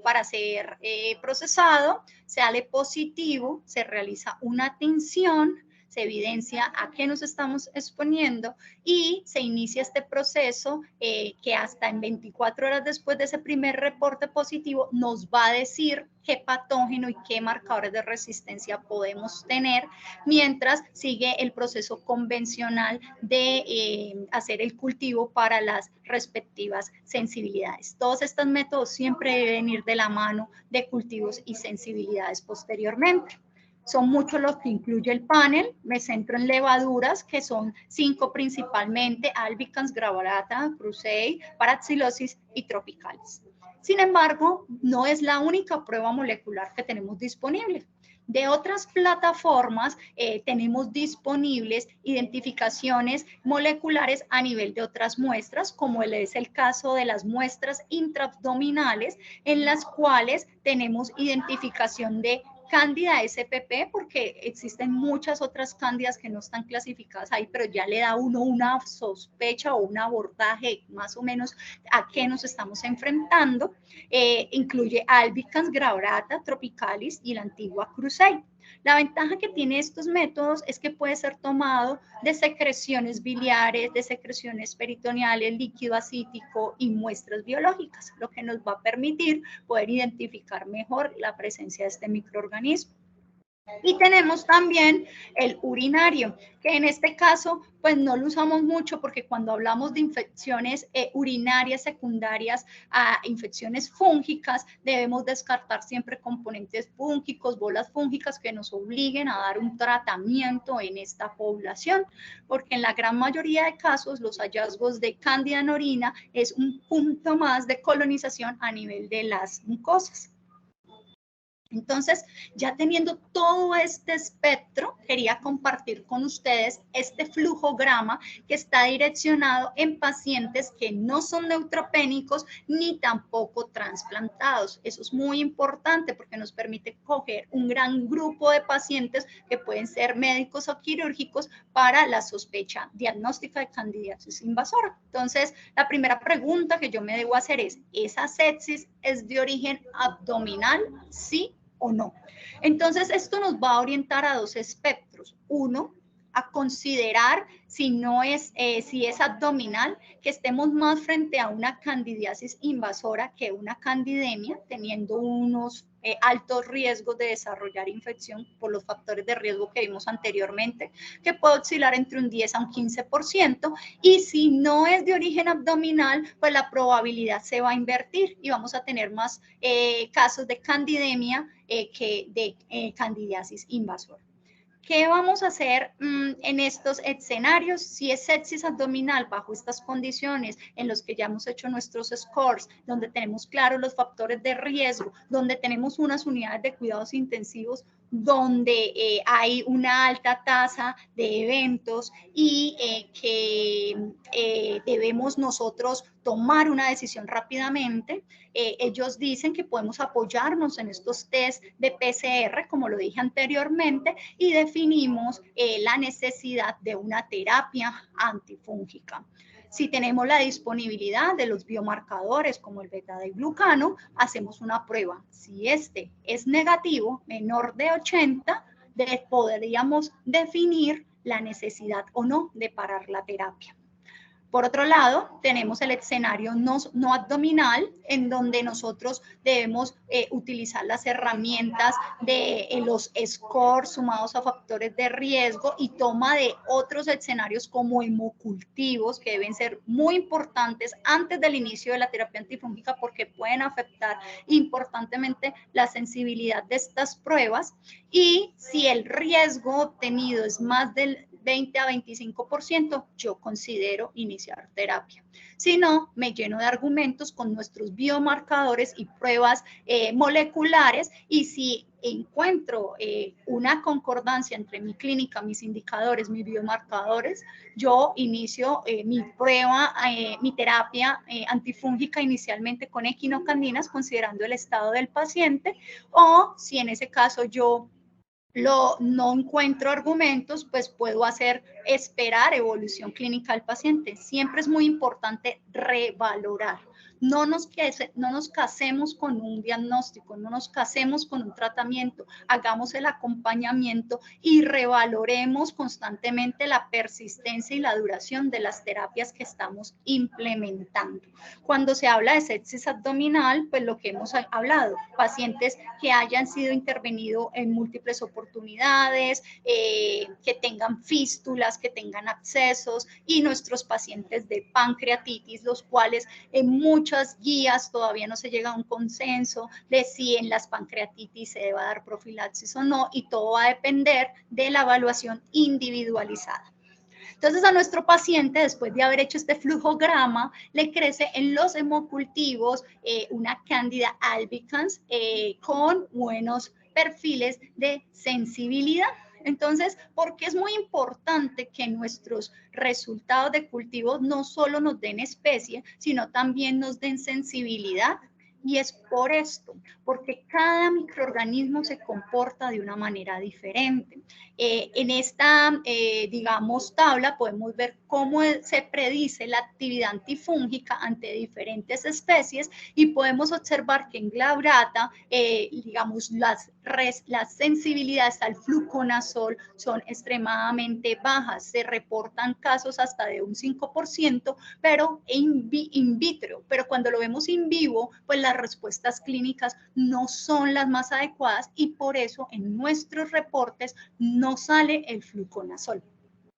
para ser procesado, sale positivo, se realiza una tinción, se evidencia a qué nos estamos exponiendo y se inicia este proceso que hasta en 24 horas después de ese primer reporte positivo nos va a decir qué patógeno y qué marcadores de resistencia podemos tener, mientras sigue el proceso convencional de hacer el cultivo para las respectivas sensibilidades. Todos estos métodos siempre deben ir de la mano de cultivos y sensibilidades posteriormente. Son muchos los que incluye el panel. Me centro en levaduras, que son 5 principalmente: albicans, gravolata, crusei, paraxylosis y tropicales. Sin embargo, no es la única prueba molecular que tenemos disponible. De otras plataformas tenemos disponibles identificaciones moleculares a nivel de otras muestras, como es el caso de las muestras intraabdominales, en las cuales tenemos identificación de Cándida SPP, porque existen muchas otras cándidas que no están clasificadas ahí, pero ya le da uno una sospecha o un abordaje más o menos a qué nos estamos enfrentando. Incluye albicans, graurata, tropicalis y la antigua crusei. La ventaja que tiene estos métodos es que puede ser tomado de secreciones biliares, de secreciones peritoneales, líquido acítico y muestras biológicas, lo que nos va a permitir poder identificar mejor la presencia de este microorganismo. Y tenemos también el urinario, que en este caso pues no lo usamos mucho, porque cuando hablamos de infecciones urinarias secundarias a infecciones fúngicas, debemos descartar siempre componentes fúngicos, bolas fúngicas que nos obliguen a dar un tratamiento en esta población, porque en la gran mayoría de casos los hallazgos de cándida en orina es un punto más de colonización a nivel de las mucosas. Entonces, ya teniendo todo este espectro, quería compartir con ustedes este flujograma que está direccionado en pacientes que no son neutropénicos ni tampoco trasplantados. Eso es muy importante porque nos permite coger un gran grupo de pacientes que pueden ser médicos o quirúrgicos para la sospecha diagnóstica de candidiasis invasora. Entonces, la primera pregunta que yo me debo hacer es, ¿esa sepsis es de origen abdominal? ¿Sí o no? Entonces, esto nos va a orientar a dos espectros. Uno, a considerar si es abdominal, que estemos más frente a una candidiasis invasora que una candidemia, teniendo unos altos riesgos de desarrollar infección por los factores de riesgo que vimos anteriormente, que puede oscilar entre un 10 a un 15%, y si no es de origen abdominal, pues la probabilidad se va a invertir y vamos a tener más casos de candidemia que de candidiasis invasora. ¿Qué vamos a hacer en estos escenarios? Si es sepsis abdominal bajo estas condiciones en los que ya hemos hecho nuestros scores, donde tenemos claros los factores de riesgo, donde tenemos unas unidades de cuidados intensivos, donde hay una alta tasa de eventos y que debemos nosotros tomar una decisión rápidamente, ellos dicen que podemos apoyarnos en estos test de PCR, como lo dije anteriormente, y definimos la necesidad de una terapia antifúngica. Si tenemos la disponibilidad de los biomarcadores como el beta-glucano, hacemos una prueba. Si este es negativo, menor de 80, podríamos definir la necesidad o no de parar la terapia. Por otro lado, tenemos el escenario no abdominal, en donde nosotros debemos utilizar las herramientas de los scores sumados a factores de riesgo y toma de otros escenarios como hemocultivos, que deben ser muy importantes antes del inicio de la terapia antifúngica porque pueden afectar importantemente la sensibilidad de estas pruebas. Y si el riesgo obtenido es más del 20 a 25%, yo considero iniciar terapia. Si no, me lleno de argumentos con nuestros biomarcadores y pruebas moleculares, y si encuentro una concordancia entre mi clínica, mis indicadores, mis biomarcadores, yo inicio mi prueba, mi terapia antifúngica inicialmente con equinocandinas, considerando el estado del paciente, o si en ese caso yo no encuentro argumentos, pues puedo esperar evolución clínica del paciente. Siempre es muy importante revalorar. No nos casemos con un diagnóstico, no nos casemos con un tratamiento, hagamos el acompañamiento y revaloremos constantemente la persistencia y la duración de las terapias que estamos implementando. Cuando se habla de sepsis abdominal, pues lo que hemos hablado, pacientes que hayan sido intervenidos en múltiples oportunidades, que tengan fístulas, que tengan abscesos, y nuestros pacientes de pancreatitis, los cuales en muchas guías todavía no se llega a un consenso de si en las pancreatitis se debe dar profilaxis o no, y todo va a depender de la evaluación individualizada. Entonces, a nuestro paciente, después de haber hecho este flujograma, le crece en los hemocultivos una Candida albicans con buenos perfiles de sensibilidad. Entonces, porque es muy importante que nuestros resultados de cultivo no solo nos den especie, sino también nos den sensibilidad. Y es por esto, porque cada microorganismo se comporta de una manera diferente. En esta, digamos, tabla podemos ver cómo se predice la actividad antifúngica ante diferentes especies, y podemos observar que en glabrata, digamos, las sensibilidades al fluconazol son extremadamente bajas. Se reportan casos hasta de un 5%, pero in vitro. Pero cuando lo vemos in vivo, pues las respuestas clínicas no son las más adecuadas, y por eso en nuestros reportes no sale el fluconazol.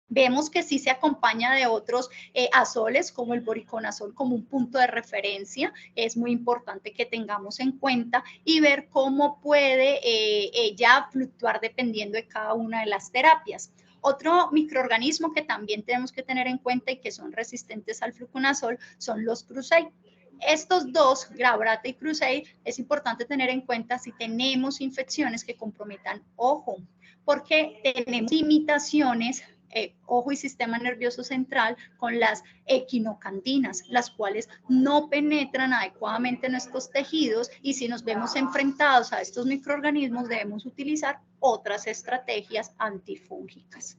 Vemos que sí se acompaña de otros azoles, como el voriconazol, como un punto de referencia. Es muy importante que tengamos en cuenta y ver cómo puede ya fluctuar dependiendo de cada una de las terapias. Otro microorganismo que también tenemos que tener en cuenta y que son resistentes al fluconazol son los Cruzei. Estos dos, glabrata y Cruzei, es importante tener en cuenta si tenemos infecciones que comprometan ojo, porque tenemos limitaciones, ojo y sistema nervioso central, con las equinocandinas, las cuales no penetran adecuadamente en estos tejidos, y si nos vemos enfrentados a estos microorganismos debemos utilizar otras estrategias antifúngicas.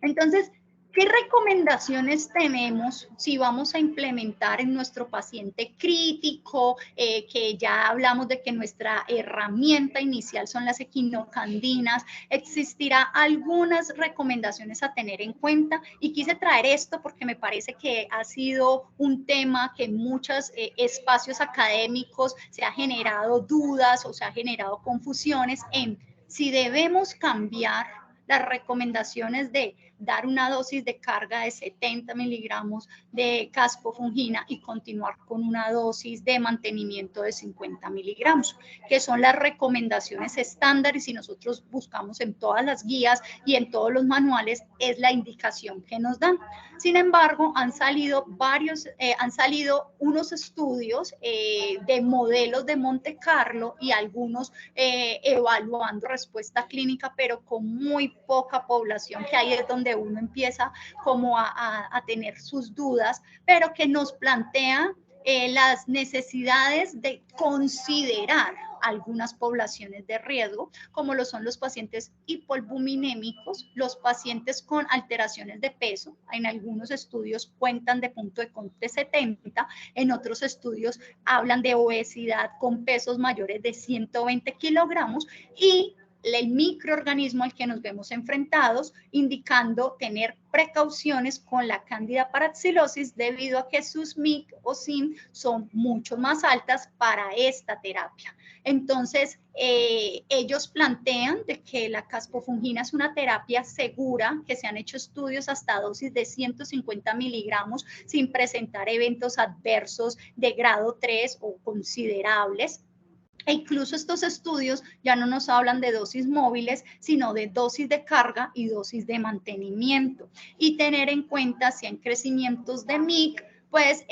Entonces, ¿qué recomendaciones tenemos si vamos a implementar en nuestro paciente crítico, que ya hablamos de que nuestra herramienta inicial son las equinocandinas? Existirá algunas recomendaciones a tener en cuenta, y quise traer esto porque me parece que ha sido un tema que en muchos espacios académicos se ha generado dudas o se ha generado confusiones en si debemos cambiar las recomendaciones de dar una dosis de carga de 70 miligramos de caspofungina y continuar con una dosis de mantenimiento de 50 miligramos, que son las recomendaciones estándares, y nosotros buscamos en todas las guías y en todos los manuales, es la indicación que nos dan. Sin embargo, han salido unos estudios de modelos de Monte Carlo, y algunos evaluando respuesta clínica, pero con muy poca población, que ahí es donde uno empieza como a tener sus dudas, pero que nos plantea las necesidades de considerar algunas poblaciones de riesgo, como lo son los pacientes hipoalbuminémicos, los pacientes con alteraciones de peso. En algunos estudios cuentan de punto de Conte 70, en otros estudios hablan de obesidad con pesos mayores de 120 kilogramos, y el microorganismo al que nos vemos enfrentados, indicando tener precauciones con la Candida parapsilosis debido a que sus MIC o SIM son mucho más altas para esta terapia. Entonces, ellos plantean de que la caspofungina es una terapia segura, que se han hecho estudios hasta dosis de 150 miligramos sin presentar eventos adversos de grado 3 o considerables. E incluso estos estudios ya no nos hablan de dosis móviles, sino de dosis de carga y dosis de mantenimiento. Y tener en cuenta si hay crecimientos de MIC, pues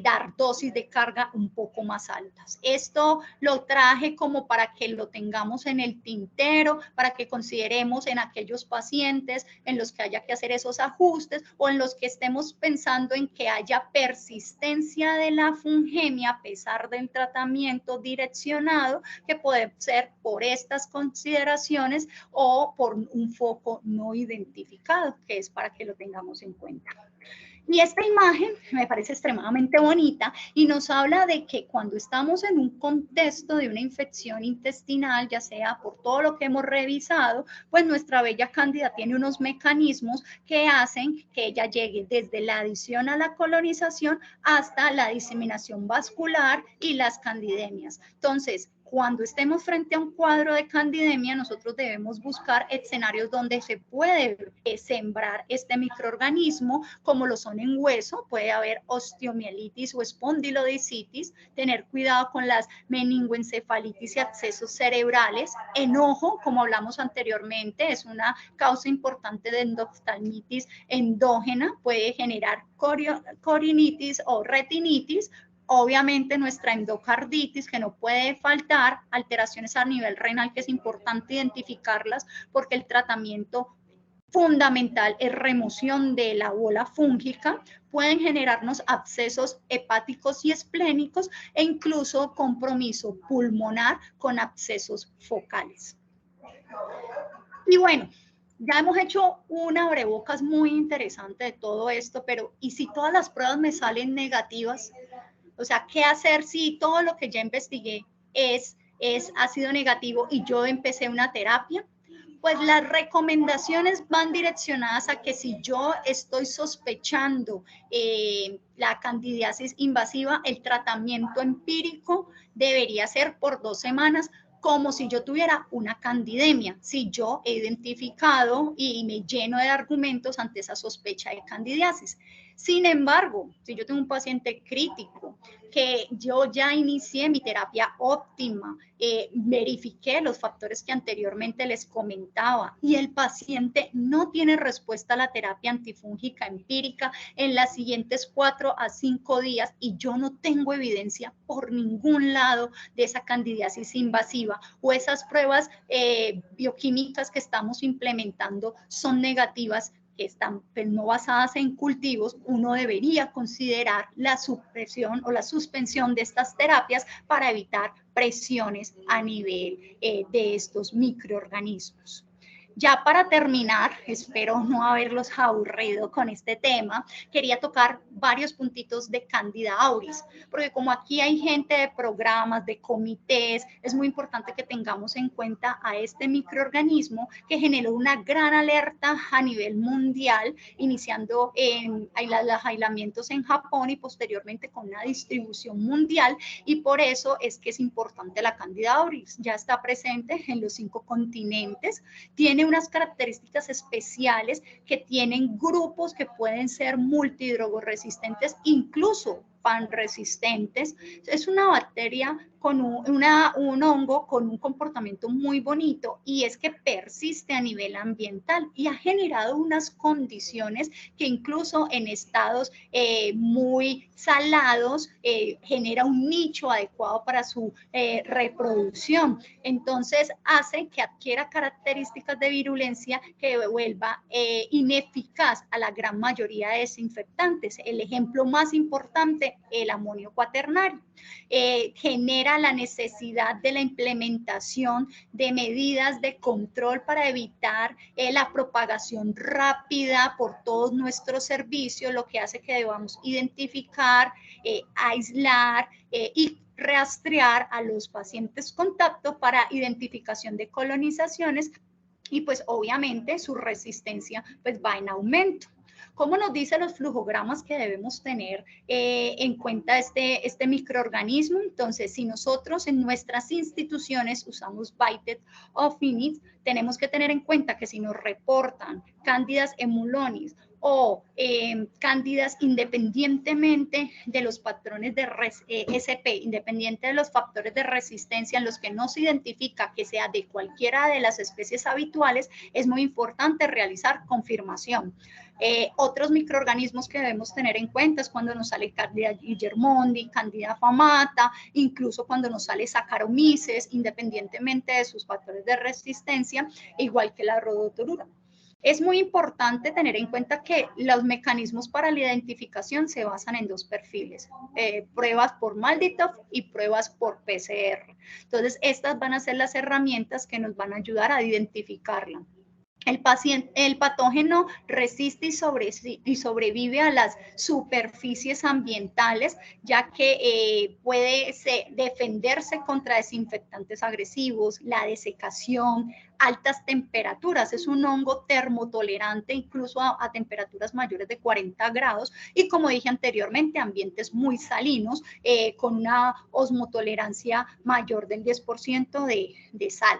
dar dosis de carga un poco más altas. Esto lo traje como para que lo tengamos en el tintero, para que consideremos en aquellos pacientes en los que haya que hacer esos ajustes o en los que estemos pensando en que haya persistencia de la fungemia a pesar del tratamiento direccionado, que puede ser por estas consideraciones o por un foco no identificado, que es para que lo tengamos en cuenta. Y esta imagen me parece extremadamente bonita y nos habla de que cuando estamos en un contexto de una infección intestinal, ya sea por todo lo que hemos revisado, pues nuestra bella cándida tiene unos mecanismos que hacen que ella llegue desde la adición a la colonización hasta la diseminación vascular y las candidemias. Entonces, cuando estemos frente a un cuadro de candidemia, nosotros debemos buscar escenarios donde se puede sembrar este microorganismo, como lo son en hueso, puede haber osteomielitis o espondilodicitis, tener cuidado con las meningoencefalitis y abscesos cerebrales. En ojo, como hablamos anteriormente, es una causa importante de endoftalmitis endógena, puede generar corinitis o retinitis. Obviamente nuestra endocarditis, que no puede faltar, alteraciones a nivel renal, que es importante identificarlas porque el tratamiento fundamental es remoción de la bola fúngica, pueden generarnos abscesos hepáticos y esplénicos e incluso compromiso pulmonar con abscesos focales. Y bueno, ya hemos hecho una abrebocas muy interesante de todo esto, pero ¿y si todas las pruebas me salen negativas? O sea, ¿qué hacer si todo lo que ya investigué ha sido negativo y yo empecé una terapia? Pues las recomendaciones van direccionadas a que si yo estoy sospechando la candidiasis invasiva, el tratamiento empírico debería ser por 2 semanas, como si yo tuviera una candidemia, si yo he identificado y me lleno de argumentos ante esa sospecha de candidiasis. Sin embargo, si yo tengo un paciente crítico, que yo ya inicié mi terapia óptima, verifiqué los factores que anteriormente les comentaba y el paciente no tiene respuesta a la terapia antifúngica empírica en las siguientes 4 a 5 días y yo no tengo evidencia por ningún lado de esa candidiasis invasiva o esas pruebas bioquímicas que estamos implementando son negativas, que están pues, no basadas en cultivos, uno debería considerar la supresión o la suspensión de estas terapias para evitar presiones a nivel de estos microorganismos. Ya para terminar, espero no haberlos aburrido con este tema, quería tocar varios puntitos de Candida auris, porque como aquí hay gente de programas, de comités, es muy importante que tengamos en cuenta a este microorganismo que generó una gran alerta a nivel mundial, iniciando en los aislamientos en Japón y posteriormente con una distribución mundial, y por eso es que es importante la Candida auris. Ya está presente en los 5 continentes, tiene unas características especiales que tienen grupos que pueden ser multidrogoresistentes, incluso panresistentes. Es una bacteria con un hongo con un comportamiento muy bonito y es que persiste a nivel ambiental y ha generado unas condiciones que incluso en estados muy salados genera un nicho adecuado para su reproducción. Entonces hace que adquiera características de virulencia que vuelva ineficaz a la gran mayoría de desinfectantes. El ejemplo más importante produce el amonio cuaternario. Genera la necesidad de la implementación de medidas de control para evitar la propagación rápida por todos nuestros servicios, lo que hace que debamos identificar, aislar y rastrear a los pacientes contacto para identificación de colonizaciones y pues obviamente su resistencia pues va en aumento. ¿Cómo nos dicen los flujogramas que debemos tener en cuenta este microorganismo? Entonces, si nosotros en nuestras instituciones usamos Bited of Units, tenemos que tener en cuenta que si nos reportan Candidas emulonis o cándidas independientemente de los patrones de SP, independiente de los factores de resistencia en los que no se identifica que sea de cualquiera de las especies habituales, es muy importante realizar confirmación. Otros microorganismos que debemos tener en cuenta es cuando nos sale Candida guillermondi, Candida afamata, incluso cuando nos sale Saccharomyces, independientemente de sus factores de resistencia, igual que la Rhodotorula. Es muy importante tener en cuenta que los mecanismos para la identificación se basan en dos perfiles, pruebas por MALDI-TOF y pruebas por PCR. Entonces, estas van a ser las herramientas que nos van a ayudar a identificarla. El patógeno resiste y sobrevive a las superficies ambientales, ya que puede defenderse contra desinfectantes agresivos, la desecación, altas temperaturas. Es un hongo termotolerante incluso a temperaturas mayores de 40 grados y, como dije anteriormente, ambientes muy salinos con una osmotolerancia mayor del 10% de sal.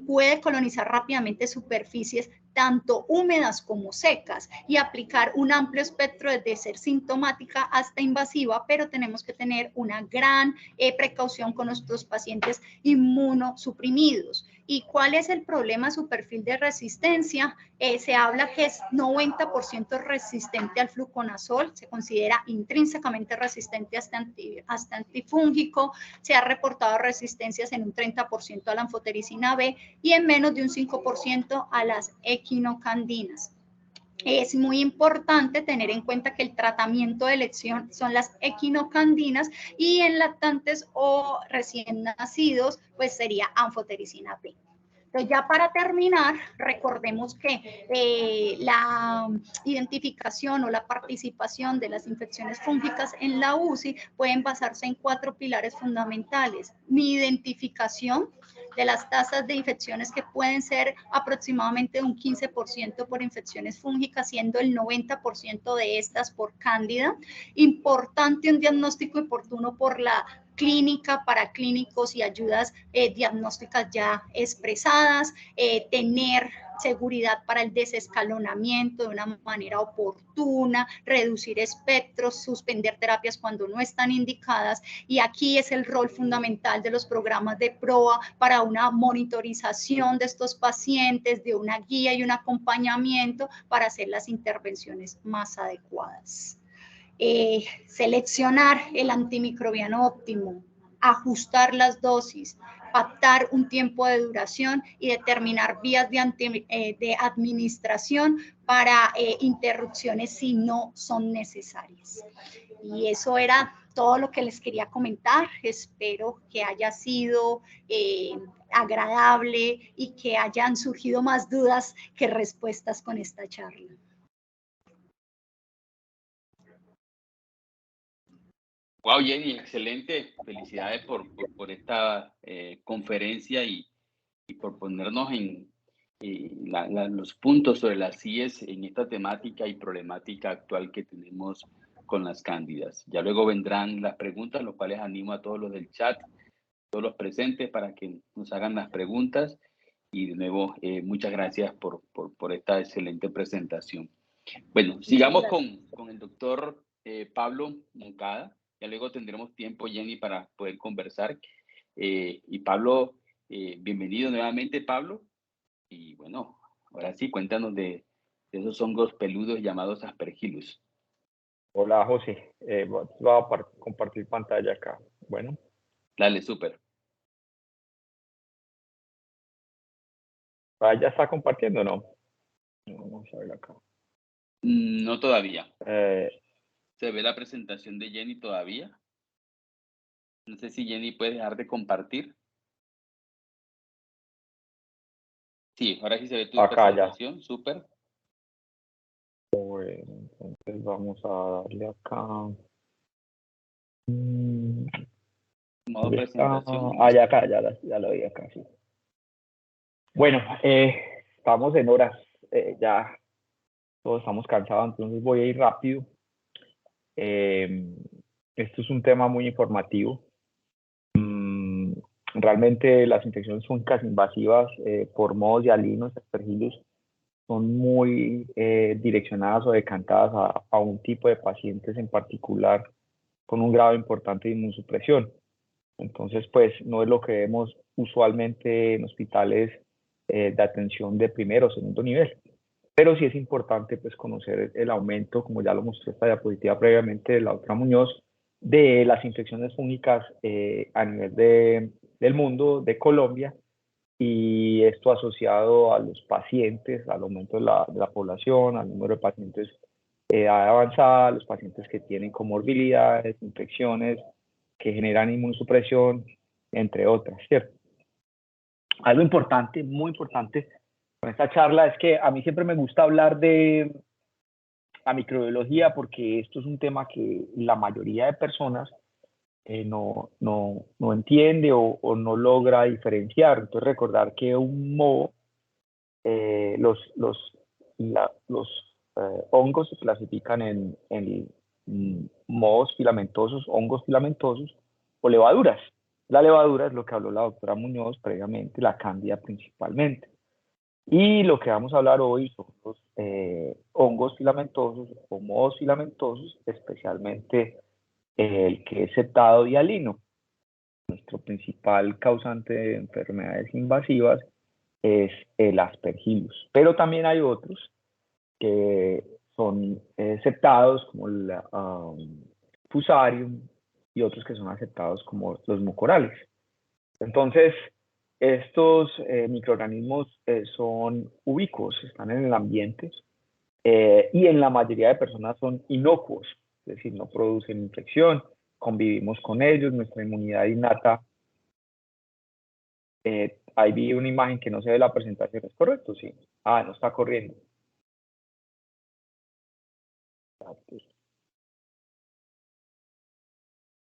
Puede colonizar rápidamente superficies tanto húmedas como secas y aplicar un amplio espectro desde ser sintomática hasta invasiva, pero tenemos que tener una gran precaución con nuestros pacientes inmunosuprimidos. ¿Y cuál es el problema? Su perfil de resistencia. Se habla que es 90% resistente al fluconazol, se considera intrínsecamente resistente hasta antifúngico, se ha reportado resistencias en un 30% a la anfotericina B y en menos de un 5% a las equinocandinas. Es muy importante tener en cuenta que el tratamiento de elección son las equinocandinas y en lactantes o recién nacidos, pues sería anfotericina B. Entonces, ya para terminar, recordemos que la identificación o la participación de las infecciones fúngicas en la UCI pueden basarse en 4 pilares fundamentales. Mi identificación de las tasas de infecciones que pueden ser aproximadamente un 15% por infecciones fúngicas, siendo el 90% de estas por cándida. Importante un diagnóstico oportuno por la clínica para clínicos y ayudas diagnósticas ya expresadas, tener seguridad para el desescalonamiento de una manera oportuna, reducir espectros, suspender terapias cuando no están indicadas, y aquí es el rol fundamental de los programas de PROA para una monitorización de estos pacientes, de una guía y un acompañamiento para hacer las intervenciones más adecuadas. Seleccionar el antimicrobiano óptimo, ajustar las dosis, pactar un tiempo de duración y determinar vías de administración para interrupciones si no son necesarias. Y eso era todo lo que les quería comentar. Espero que haya sido agradable y que hayan surgido más dudas que respuestas con esta charla. Wow, Jenny, excelente. Felicidades por esta conferencia y por ponernos en los puntos sobre las CIES en esta temática y problemática actual que tenemos con las cándidas. Ya luego vendrán las preguntas, los cuales animo a todos los del chat, todos los presentes, para que nos hagan las preguntas. Y de nuevo, muchas gracias por esta excelente presentación. Bueno, sigamos con el doctor Pablo Moncada. Ya luego tendremos tiempo, Jenny, para poder conversar. Y Pablo, bienvenido nuevamente, Pablo. Y bueno, ahora sí, cuéntanos de esos hongos peludos llamados Aspergillus. Hola, José. Voy a compartir pantalla acá. Bueno. Dale, súper. ¿Ya está compartiendo o no? Vamos a ver acá. No todavía. ¿Se ve la presentación de Jenny todavía? No sé si Jenny puede dejar de compartir. Sí, ahora sí se ve tu presentación, súper. Bueno, entonces vamos a darle acá. Modo presentación. Ya acá, ya lo vi acá, sí. Bueno, estamos en horas, ya todos estamos cansados, entonces voy a ir rápido. Esto es un tema muy informativo. Realmente las infecciones fúngicas invasivas por mohos y alinos, aspergillus, son muy direccionadas o decantadas a un tipo de pacientes en particular con un grado importante de inmunosupresión. Entonces, pues no es lo que vemos usualmente en hospitales de atención de primer o segundo nivel. Pero sí es importante pues conocer el aumento, como ya lo mostró esta diapositiva previamente de la doctora Muñoz, de las infecciones fúngicas a nivel del mundo, de Colombia, y esto asociado a los pacientes, al aumento de la población, al número de pacientes de edad avanzada, los pacientes que tienen comorbilidades, infecciones que generan inmunosupresión, entre otras, ¿cierto? Algo importante, muy importante con esta charla es que a mí siempre me gusta hablar de la microbiología porque esto es un tema que la mayoría de personas no entiende o no logra diferenciar. Entonces recordar que un moho, los hongos se clasifican en mohos filamentosos, hongos filamentosos o levaduras. La levadura es lo que habló la doctora Muñoz previamente, la cándida principalmente. Y lo que vamos a hablar hoy son los hongos filamentosos o mohos filamentosos, especialmente el que es septado hialino. Nuestro principal causante de enfermedades invasivas es el aspergillus, pero también hay otros que son septados como el fusarium y otros que son aceptados como los mucorales. Entonces, estos microorganismos son ubicuos, están en el ambiente y en la mayoría de personas son inocuos, es decir, no producen infección, convivimos con ellos, nuestra inmunidad innata. Ahí vi una imagen que no se ve la presentación, ¿es correcto? Sí. No está corriendo.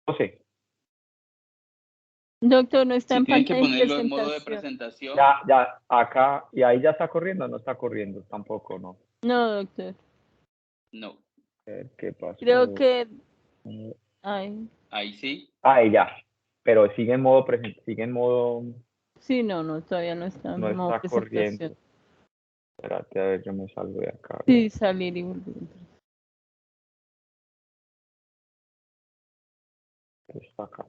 José. Doctor, no está en tienen pantalla que ponerlo en modo de presentación. Ya, acá, y ahí ya está corriendo o no está corriendo, tampoco, ¿no? No, doctor. No. ¿Qué pasó? Creo que... Ahí sí. Ahí ya, pero sigue en modo sigue en modo... Sí, no, todavía no está en modo está presentación. Corriendo. Espérate, a ver, yo me salgo de acá. Sí, salir y volver. Está acá.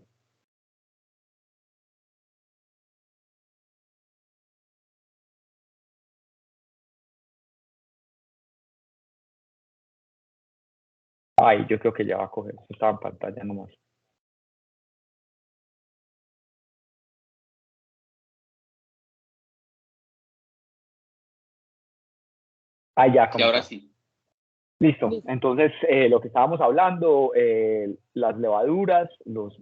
Yo creo que ya va a coger. Estaba en pantalla nomás. Ya. Y ahora sí. Listo. Entonces, lo que estábamos hablando, las levaduras, los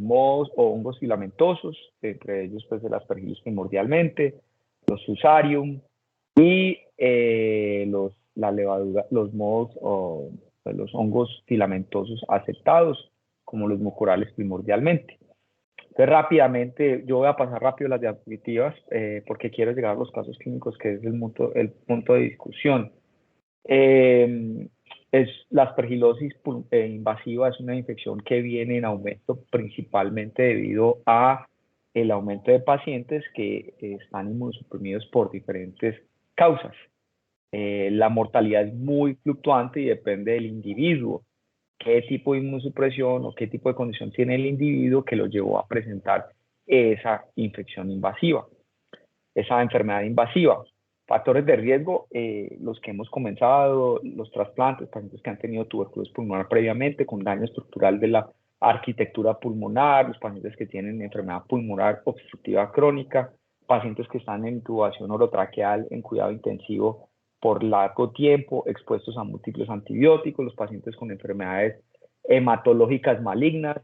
mohos o hongos filamentosos, entre ellos pues el aspergillus primordialmente, los fusarium y los mohos o los hongos filamentosos aceptados, como los mucorales primordialmente. Entonces, rápidamente, yo voy a pasar rápido las diapositivas porque quiero llegar a los casos clínicos, que es el punto de discusión. La aspergilosis invasiva es una infección que viene en aumento principalmente debido a el aumento de pacientes que están inmunosuprimidos por diferentes causas. La mortalidad es muy fluctuante y depende del individuo, qué tipo de inmunosupresión o qué tipo de condición tiene el individuo que lo llevó a presentar esa infección invasiva, esa enfermedad invasiva. Factores de riesgo, los que hemos comenzado, los trasplantes, pacientes que han tenido tuberculosis pulmonar previamente con daño estructural de la arquitectura pulmonar, los pacientes que tienen enfermedad pulmonar obstructiva crónica, pacientes que están en intubación orotraqueal en cuidado intensivo por largo tiempo expuestos a múltiples antibióticos, los pacientes con enfermedades hematológicas malignas,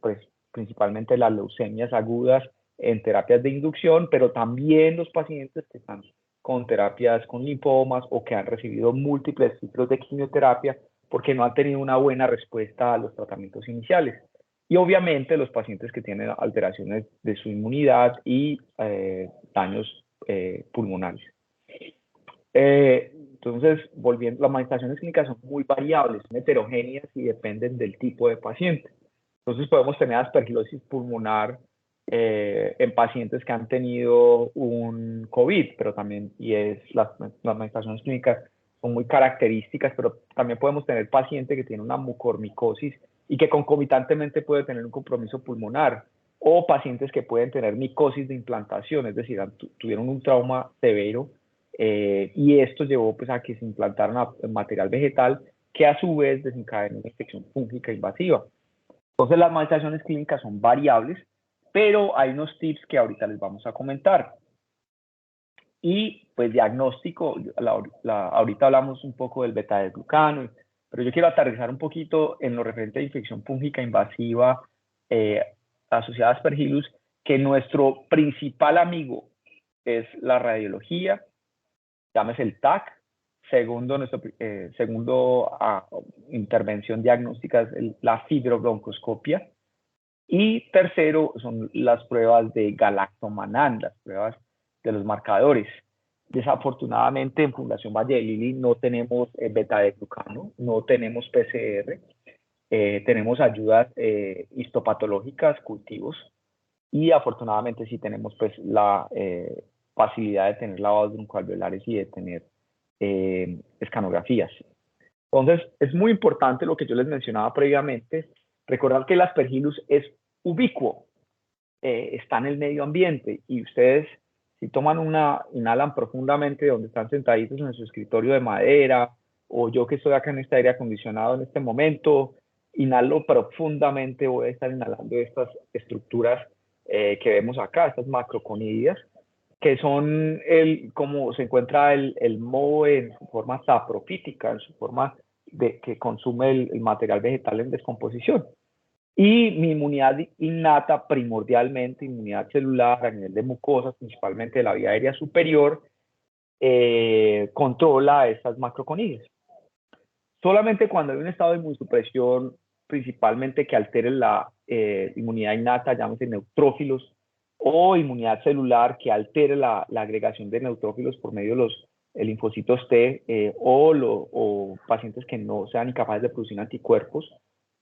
pues principalmente las leucemias agudas en terapias de inducción, pero también los pacientes que están con terapias con linfomas o que han recibido múltiples ciclos de quimioterapia porque no han tenido una buena respuesta a los tratamientos iniciales. Y obviamente los pacientes que tienen alteraciones de su inmunidad y daños pulmonares. Entonces, volviendo, las manifestaciones clínicas son muy variables, son heterogéneas y dependen del tipo de paciente. Entonces podemos tener aspergilosis pulmonar en pacientes que han tenido un COVID, pero también, las manifestaciones clínicas son muy características, pero también podemos tener pacientes que tienen una mucormicosis y que concomitantemente puede tener un compromiso pulmonar, o pacientes que pueden tener micosis de implantación, es decir, tuvieron un trauma severo y esto llevó pues, a que se implantara material vegetal que a su vez desencadenó una infección fúngica invasiva. Entonces las manifestaciones clínicas son variables, pero hay unos tips que ahorita les vamos a comentar. Y pues diagnóstico, ahorita hablamos un poco del beta-glucano, pero yo quiero aterrizar un poquito en lo referente a infección fúngica invasiva asociada a Aspergillus, que nuestro principal amigo es la radiología, llámese el TAC. Segundo, intervención diagnóstica es la fibrobroncoscopia. Y tercero son las pruebas de galactomannan, las pruebas de los marcadores. Desafortunadamente en Fundación Valle de Lili no tenemos beta-glucano, no tenemos PCR, tenemos ayudas histopatológicas, cultivos, y afortunadamente sí tenemos pues la facilidad de tener lavados broncoalveolares y de tener escanografías. Entonces es muy importante lo que yo les mencionaba previamente, recordar que el Aspergillus es ubicuo, está en el medio ambiente, y ustedes si toman inhalan profundamente donde están sentaditos en su escritorio de madera, o yo que estoy acá en este aire acondicionado en este momento, inhalo profundamente, voy a estar inhalando estas estructuras que vemos acá, estas macroconidias, que son como se encuentra el moho en su forma saprofítica, en su forma que consume el material vegetal en descomposición. Y mi inmunidad innata, primordialmente inmunidad celular a nivel de mucosas, principalmente de la vía aérea superior, controla estas macroconidias. Solamente cuando hay un estado de inmunosupresión, principalmente que altere la inmunidad innata, llámese neutrófilos, o inmunidad celular que altere la agregación de neutrófilos por medio de los linfocitos T, o pacientes que no sean incapaces de producir anticuerpos,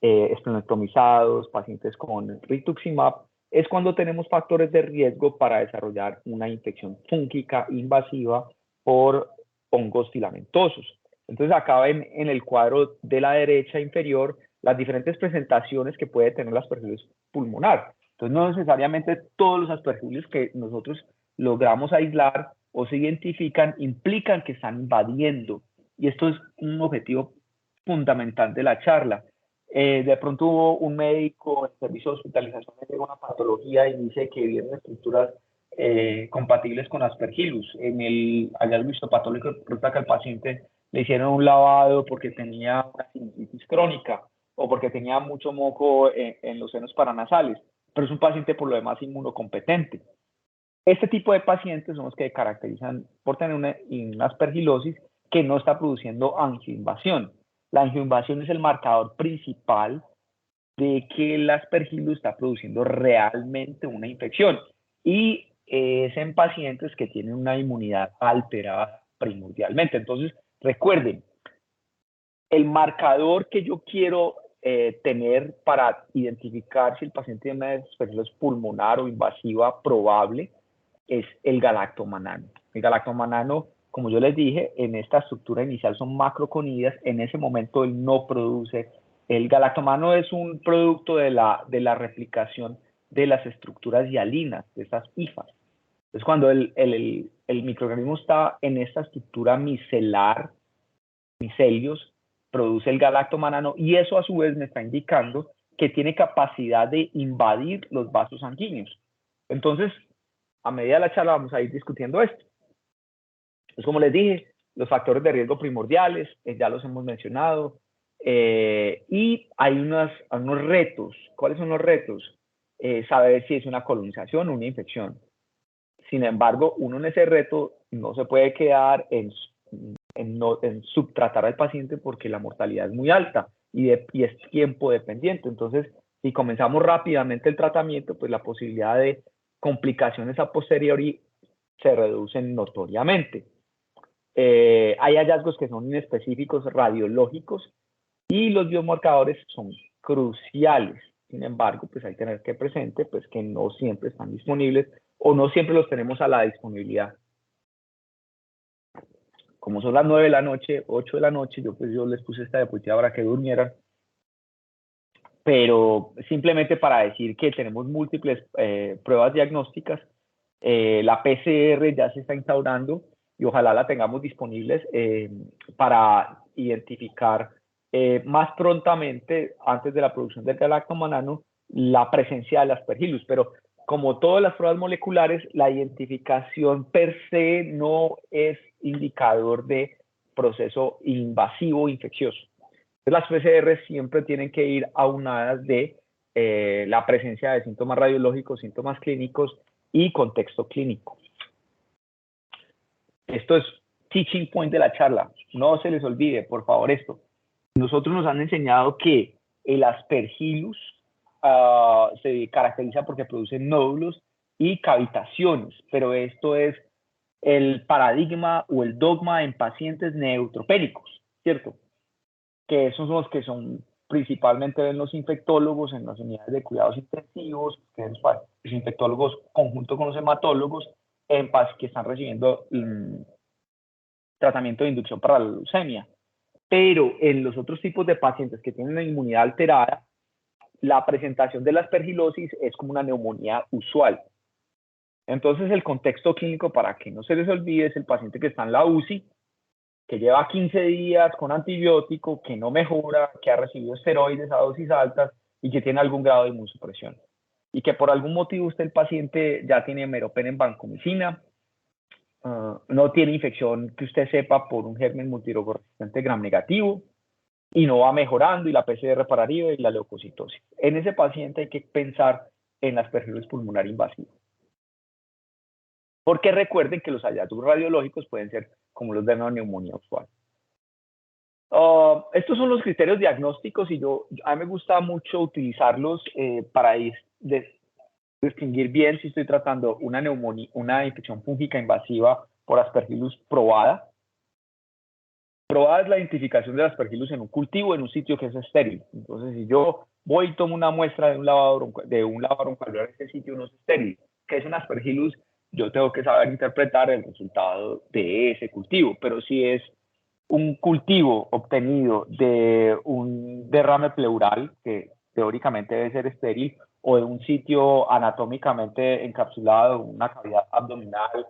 esplenectomizados, pacientes con rituximab, es cuando tenemos factores de riesgo para desarrollar una infección fúngica invasiva por hongos filamentosos. Entonces acá ven en el cuadro de la derecha inferior las diferentes presentaciones que puede tener la aspergillus pulmonar. Entonces no necesariamente todos los aspergillus que nosotros logramos aislar o se identifican implican que están invadiendo, y esto es un objetivo fundamental de la charla. De pronto hubo un médico en servicio de hospitalización de una patología y dice que vienen estructuras compatibles con Aspergillus. En el hallazgo histopatológico resulta que al paciente le hicieron un lavado porque tenía una sinusitis crónica o porque tenía mucho moco en los senos paranasales, pero es un paciente por lo demás inmunocompetente. Este tipo de pacientes son los que caracterizan por tener una aspergilosis que no está produciendo angioinvasión. La angioinvasión es el marcador principal de que el Aspergillus está produciendo realmente una infección, y es en pacientes que tienen una inmunidad alterada primordialmente. Entonces, recuerden, el marcador que yo quiero tener para identificar si el paciente tiene una aspergilosis pulmonar o invasiva probable es el galactomannan. El galactomannan, como yo les dije, en esta estructura inicial son macroconidias. En ese momento él no produce. El galactomannan es un producto de la replicación de las estructuras hialinas, de estas hifas. Entonces, cuando el microorganismo está en esta estructura micelar, micelios, produce el galactomannan, y eso a su vez me está indicando que tiene capacidad de invadir los vasos sanguíneos. Entonces, a medida de la charla vamos a ir discutiendo esto. Pues como les dije, los factores de riesgo primordiales, ya los hemos mencionado, y hay unos retos. ¿Cuáles son los retos? Saber si es una colonización o una infección. Sin embargo, uno en ese reto no se puede quedar en subtratar al paciente porque la mortalidad es muy alta y es tiempo dependiente. Entonces, si comenzamos rápidamente el tratamiento, pues la posibilidad de complicaciones a posteriori se reducen notoriamente. Hay hallazgos que son inespecíficos radiológicos y los biomarcadores son cruciales. Sin embargo, pues hay que tener que presente pues, que no siempre están disponibles o no siempre los tenemos a la disponibilidad. Como son las 9 de la noche, 8 de la noche, yo les puse esta diapositiva para que durmieran, pero simplemente para decir que tenemos múltiples pruebas diagnósticas. La PCR ya se está instaurando y ojalá la tengamos disponibles para identificar más prontamente, antes de la producción del galactomanano, la presencia del Aspergillus. Pero como todas las pruebas moleculares, la identificación per se no es indicador de proceso invasivo infeccioso. Las PCR siempre tienen que ir aunadas de la presencia de síntomas radiológicos, síntomas clínicos y contexto clínico. Esto es teaching point de la charla. No se les olvide, por favor, esto. Nosotros nos han enseñado que el Aspergillus se caracteriza porque produce nódulos y cavitaciones, pero esto es el paradigma o el dogma en pacientes neutropénicos, ¿cierto? Que esos son los que son principalmente ven los infectólogos en las unidades de cuidados intensivos, que es los infectólogos conjunto con los hematólogos que están recibiendo tratamiento de inducción para la leucemia. Pero en los otros tipos de pacientes que tienen una inmunidad alterada, la presentación de la aspergilosis es como una neumonía usual. Entonces el contexto clínico, para que no se les olvide, es el paciente que está en la UCI, que lleva 15 días con antibiótico, que no mejora, que ha recibido esteroides a dosis altas y que tiene algún grado de inmunosupresión. Y que por algún motivo el paciente ya tiene meropen en vancomicina, no tiene infección que usted sepa por un germen multirogoresistente gram negativo y no va mejorando y la PCR para arriba y la leucocitosis. En ese paciente hay que pensar en la aspergillosis pulmonar invasiva. Porque recuerden que los hallazgos radiológicos pueden ser como los de una neumonía usual. Estos son los criterios diagnósticos y a mí me gusta mucho utilizarlos para distinguir bien si estoy tratando una neumonía, una infección fúngica invasiva por Aspergillus probada. Probada es la identificación del Aspergillus en un cultivo, en un sitio que es estéril. Entonces, si yo voy y tomo una muestra de un lavado broncoalveolar, este sitio no es estéril. ¿Qué es un Aspergillus? Yo tengo que saber interpretar el resultado de ese cultivo. Pero si es un cultivo obtenido de un derrame pleural, que teóricamente debe ser estéril, o de un sitio anatómicamente encapsulado, una cavidad abdominal,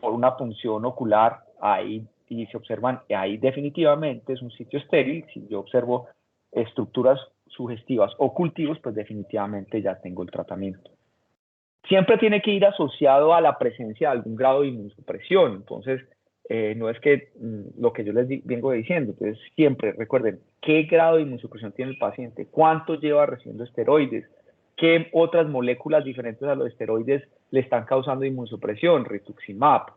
por una punción ocular, ahí y se observan, ahí definitivamente es un sitio estéril. Si yo observo estructuras sugestivas o cultivos, pues definitivamente ya tengo el tratamiento. Siempre tiene que ir asociado a la presencia de algún grado de inmunosupresión. Entonces, no es que lo que yo les vengo diciendo. Entonces, siempre recuerden qué grado de inmunosupresión tiene el paciente, cuánto lleva recibiendo esteroides, qué otras moléculas diferentes a los esteroides le están causando inmunosupresión, rituximab,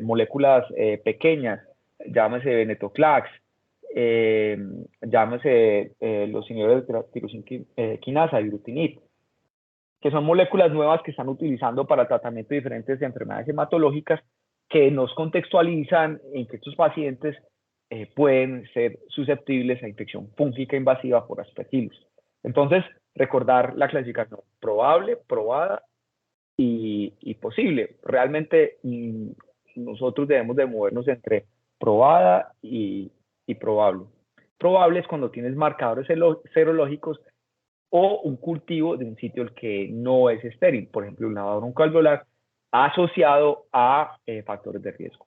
moléculas pequeñas, llámese venetoclax, llámese los inhibidores de tirosina quinasa, ibrutinib, que son moléculas nuevas que están utilizando para tratamiento de diferentes enfermedades hematológicas, que nos contextualizan en que estos pacientes pueden ser susceptibles a infección fúngica invasiva por Aspergillus. Entonces, recordar la clasificación: probable, probada y posible. Realmente nosotros debemos de movernos entre probada y probable. Probable es cuando tienes marcadores serológicos o un cultivo de un sitio que no es estéril, por ejemplo, un lavado broncoalveolar asociado a factores de riesgo.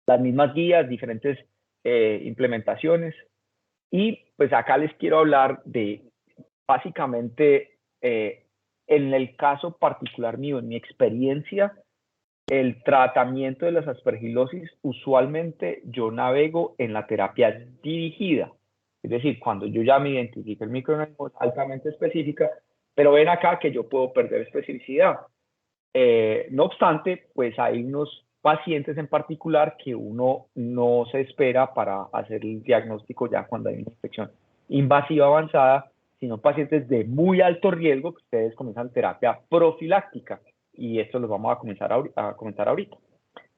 Las mismas guías, diferentes implementaciones, y pues acá les quiero hablar de básicamente en el caso particular mío, en mi experiencia, el tratamiento de las aspergilosis, usualmente yo navego en la terapia dirigida. Es decir, cuando yo ya me identifico el microorganismo altamente específica, pero ven acá que yo puedo perder especificidad. No obstante, pues hay unos pacientes en particular que uno no se espera para hacer el diagnóstico ya cuando hay una infección invasiva avanzada, sino pacientes de muy alto riesgo que ustedes comienzan terapia profiláctica, y esto lo vamos a comentar ahorita.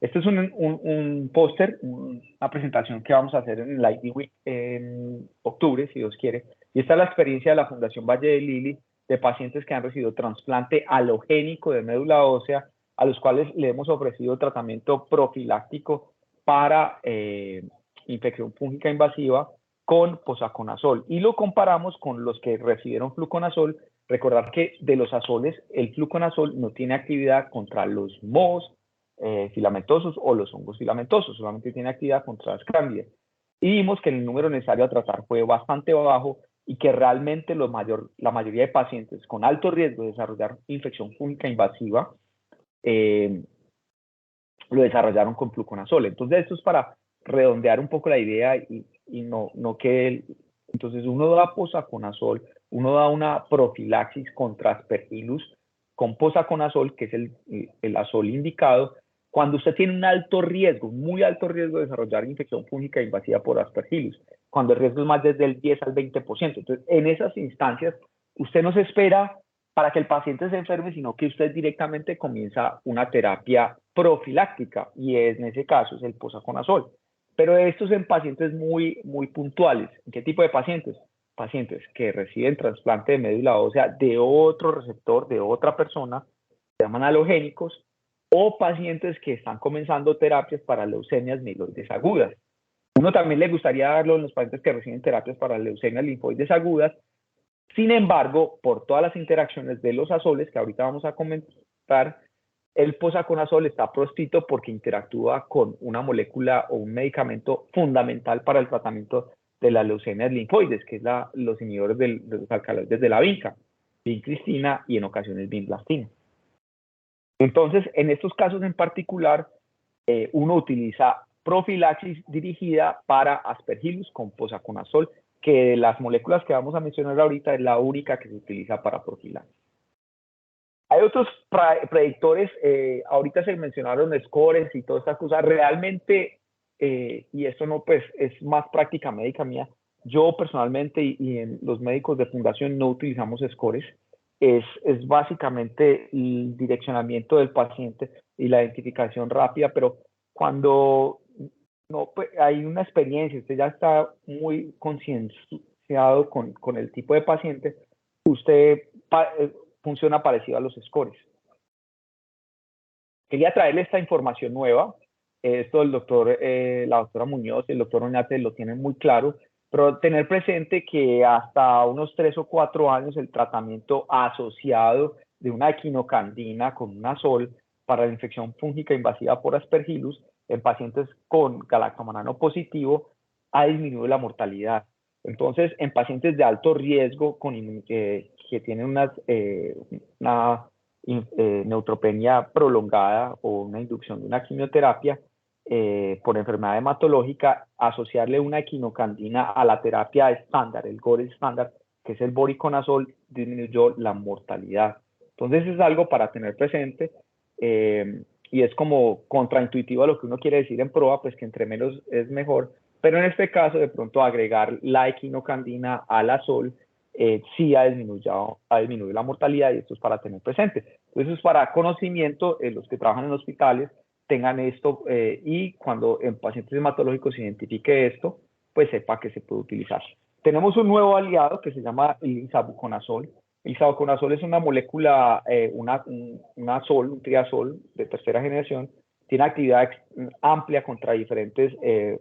Este es un póster, una presentación que vamos a hacer en el ID Week en octubre, si Dios quiere, y esta es la experiencia de la Fundación Valle de Lili de pacientes que han recibido trasplante halogénico de médula ósea, a los cuales le hemos ofrecido tratamiento profiláctico para infección fúngica invasiva con posaconazol, y lo comparamos con los que recibieron fluconazol. Recordar que de los azoles, el fluconazol no tiene actividad contra los mohos filamentosos o los hongos filamentosos, solamente tiene actividad contra las cándidas. Y vimos que el número necesario a tratar fue bastante bajo y que realmente la mayoría de pacientes con alto riesgo de desarrollar infección fúngica invasiva lo desarrollaron con fluconazol. Entonces, esto es para redondear un poco la idea y no que... Entonces, uno da posaconazol, uno da una profilaxis contra Aspergillus con posaconazol, que es el azol indicado, cuando usted tiene un alto riesgo, muy alto riesgo de desarrollar infección fúngica invasiva por Aspergillus, cuando el riesgo es más desde el 10 al 20%. Entonces, en esas instancias, usted no se espera para que el paciente se enferme, sino que usted directamente comienza una terapia profiláctica, y en ese caso es el posaconazol. Pero esto es en pacientes muy puntuales. ¿En qué tipo de pacientes? Pacientes que reciben trasplante de médula ósea de otro receptor, de otra persona, se llaman halogénicos, o pacientes que están comenzando terapias para leucemias mieloides agudas. Uno también le gustaría darlo en los pacientes que reciben terapias para leucemias linfoides agudas. Sin embargo, por todas las interacciones de los azoles que ahorita vamos a comentar, el posaconazol está proscrito porque interactúa con una molécula o un medicamento fundamental para el tratamiento de las leucemias linfoides, que es los inhibidores de los alcaloides de la vinca, vincristina y en ocasiones vinclastina. Entonces, en estos casos en particular, uno utiliza profilaxis dirigida para Aspergillus con posaconazol, que de las moléculas que vamos a mencionar ahorita es la única que se utiliza para profilaxis. Hay otros predictores, ahorita se mencionaron scores y todas estas cosas. Realmente, y esto no, pues, es más práctica médica mía, yo personalmente y en los médicos de fundación no utilizamos scores. Es básicamente el direccionamiento del paciente y la identificación rápida, pero cuando no, pues, hay una experiencia, usted ya está muy concienciado con el tipo de paciente, usted funciona parecido a los scores. Quería traerle esta información nueva. Esto la doctora Muñoz y el doctor Oñate lo tienen muy claro, pero tener presente que hasta unos 3 o 4 años el tratamiento asociado de una equinocandina con un azol para la infección fúngica invasiva por Aspergillus en pacientes con galactomanano positivo ha disminuido la mortalidad. Entonces, en pacientes de alto riesgo que tienen una neutropenia prolongada o una inducción de una quimioterapia por enfermedad hematológica, asociarle una equinocandina a la terapia estándar, el gold estándar, que es el voriconazol, disminuyó la mortalidad. Entonces es algo para tener presente, y es como contraintuitivo a lo que uno quiere decir en proa, pues que entre menos es mejor, pero en este caso de pronto agregar la equinocandina al azol sí ha disminuido la mortalidad, y esto es para tener presente. Entonces es para conocimiento, los que trabajan en hospitales tengan esto, y cuando en pacientes hematológicos se identifique esto, pues sepa que se puede utilizar. Tenemos un nuevo aliado que se llama el isavuconazol. El isavuconazol es una molécula, un triazol de tercera generación, tiene actividad amplia contra diferentes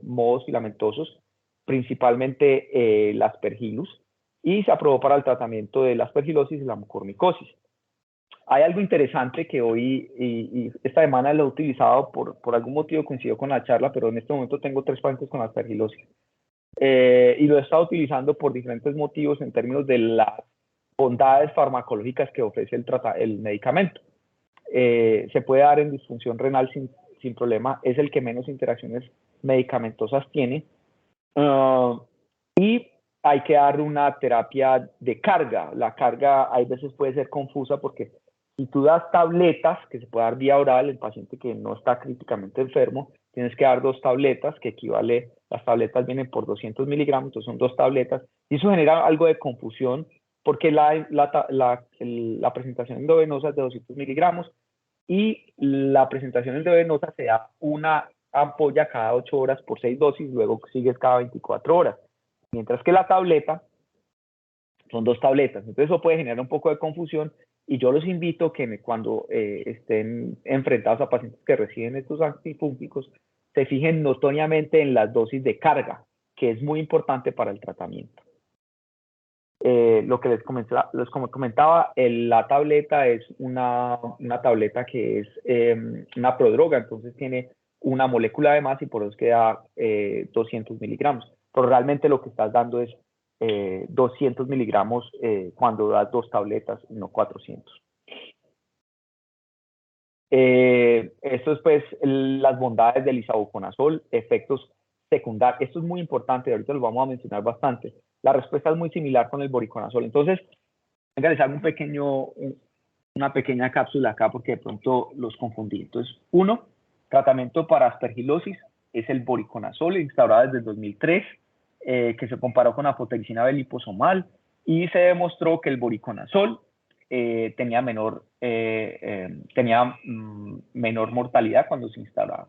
mohos filamentosos, principalmente el Aspergillus, y se aprobó para el tratamiento de la aspergilosis y la mucormicosis. Hay algo interesante que hoy y esta semana lo he utilizado por algún motivo, coincidió con la charla, pero en este momento tengo 3 pacientes con aspergilosis. Y lo he estado utilizando por diferentes motivos en términos de las bondades farmacológicas que ofrece el medicamento. Se puede dar en disfunción renal sin problema, es el que menos interacciones medicamentosas tiene. Y hay que dar una terapia de carga. La carga hay veces puede ser confusa porque si tú das tabletas, que se puede dar vía oral, el paciente que no está críticamente enfermo, tienes que dar 2 tabletas, que equivale, las tabletas vienen por 200 miligramos, entonces son 2 tabletas, y eso genera algo de confusión porque la presentación endovenosa es de 200 miligramos y la presentación endovenosa se da una ampolla cada 8 horas por 6 dosis, luego sigues cada 24 horas. Mientras que la tableta son 2 tabletas. Entonces eso puede generar un poco de confusión y yo los invito que cuando estén enfrentados a pacientes que reciben estos antifúngicos, se fijen notoriamente en las dosis de carga, que es muy importante para el tratamiento. Lo que les comentaba, la tableta es una tableta que es una prodroga, entonces tiene una molécula de más y por eso queda 200 miligramos. Pero realmente lo que estás dando es 200 miligramos cuando das 2 tabletas y no 400. Esto es pues las bondades del isavuconazol, efectos secundarios. Esto es muy importante, ahorita lo vamos a mencionar bastante. La respuesta es muy similar con el voriconazol. Entonces, venga, les hago una pequeña cápsula acá porque de pronto los confundí. Entonces, 1, tratamiento para aspergilosis es el voriconazol, instaurado desde el 2003, que se comparó con afotericina B liposomal y se demostró que el voriconazol tenía menor mortalidad cuando se instauraba.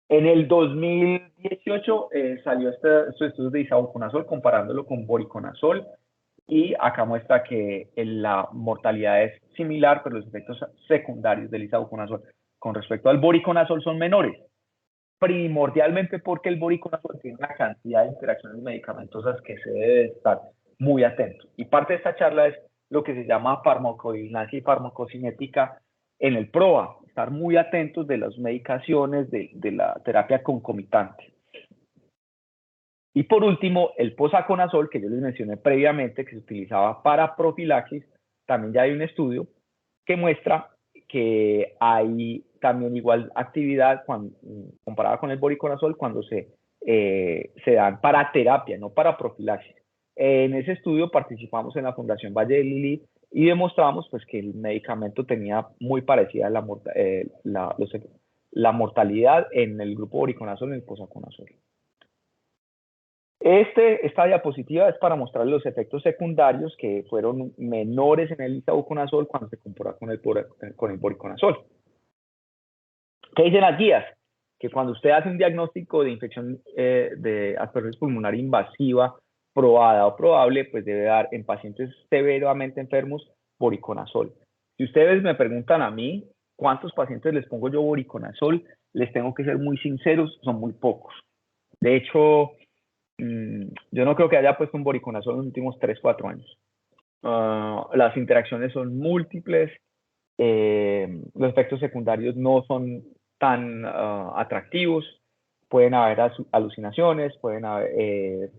En el 2018 salió estos estudios de isavuconazol comparándolo con voriconazol y acá muestra que la mortalidad es similar, pero los efectos secundarios del isavuconazol con respecto al voriconazol son menores, primordialmente porque el voriconazol tiene una cantidad de interacciones medicamentosas que se debe estar muy atento. Y parte de esta charla es lo que se llama farmacovigilancia y farmacocinética en el PROA, estar muy atentos de las medicaciones, de la terapia concomitante. Y por último, el posaconazol, que yo les mencioné previamente, que se utilizaba para profilaxis, también ya hay un estudio que muestra que hay también igual actividad comparada con el voriconazol cuando se dan para terapia, no para profilaxis. En ese estudio participamos en la Fundación Valle de Lili y demostramos pues, que el medicamento tenía muy parecida la mortalidad en el grupo voriconazol y en el posaconazol. Esta diapositiva es para mostrar los efectos secundarios que fueron menores en el isavuconazol cuando se compara con el voriconazol. ¿Qué dicen las guías? Que cuando usted hace un diagnóstico de infección de aspergillosis pulmonar invasiva probada o probable, pues debe dar en pacientes severamente enfermos voriconazol. Si ustedes me preguntan a mí cuántos pacientes les pongo yo voriconazol, les tengo que ser muy sinceros, son muy pocos. De hecho, yo no creo que haya puesto un voriconazol en los últimos 3-4 años. Las interacciones son múltiples, los efectos secundarios no son tan atractivos, pueden haber alucinaciones, pueden haber,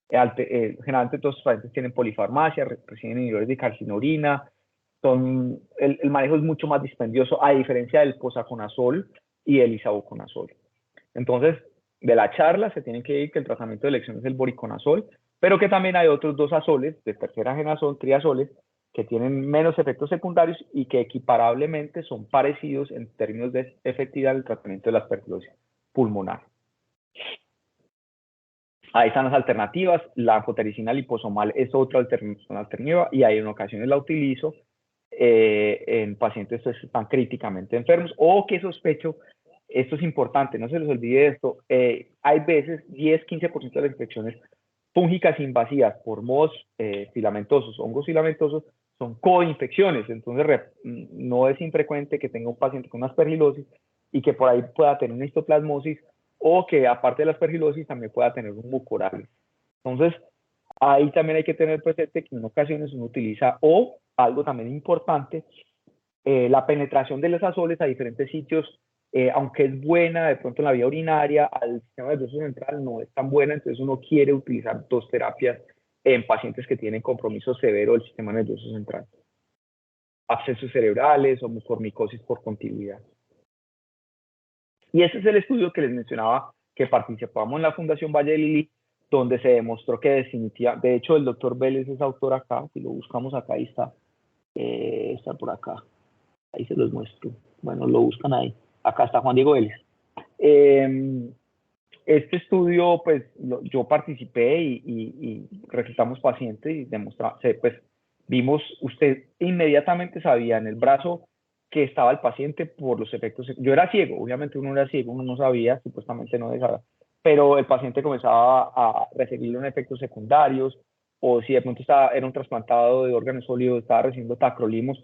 generalmente todos los pacientes tienen polifarmacia, reciben inhibidores de carcinorina, el manejo es mucho más dispendioso a diferencia del posaconazol y el isavuconazol. Entonces, de la charla se tiene que ir que el tratamiento de elección es el voriconazol, pero que también hay otros 2 azoles de tercera generación, triazoles, que tienen menos efectos secundarios y que equiparablemente son parecidos en términos de efectividad del tratamiento de la aspergilosis pulmonar. Ahí están las alternativas. La afotericina liposomal es otra alternativa y ahí en ocasiones la utilizo en pacientes que están críticamente enfermos o que sospecho. Esto es importante, no se les olvide esto. Hay veces 10-15% de las infecciones fúngicas invasivas por mohos filamentosos, hongos filamentosos, son coinfecciones. Entonces, no es infrecuente que tenga un paciente con una aspergilosis y que por ahí pueda tener una histoplasmosis o que aparte de la aspergilosis también pueda tener un mucorales. Entonces, ahí también hay que tener presente que en ocasiones uno utiliza, o algo también importante, la penetración de los azoles a diferentes sitios, aunque es buena de pronto en la vía urinaria, al sistema nervioso central no es tan buena, entonces uno quiere utilizar 2 terapias en pacientes que tienen compromiso severo del sistema nervioso central, abscesos cerebrales o mucormicosis por contigüidad. Y ese es el estudio que les mencionaba que participamos en la Fundación Valle del Lili, donde se demostró que definitivamente, de hecho el doctor Vélez es autor acá, si lo buscamos acá, ahí está, está por acá, ahí se los muestro, bueno, lo buscan ahí, acá está Juan Diego Vélez. Este estudio, pues yo participé y reclutamos pacientes y demostramos, pues vimos, usted inmediatamente sabía en el brazo que estaba el paciente por los efectos. Yo era ciego, obviamente uno era ciego, uno no sabía, supuestamente no dejaba, pero el paciente comenzaba a recibir unos efectos secundarios, o si de pronto era un trasplantado de órganos sólidos, estaba recibiendo tacrolimus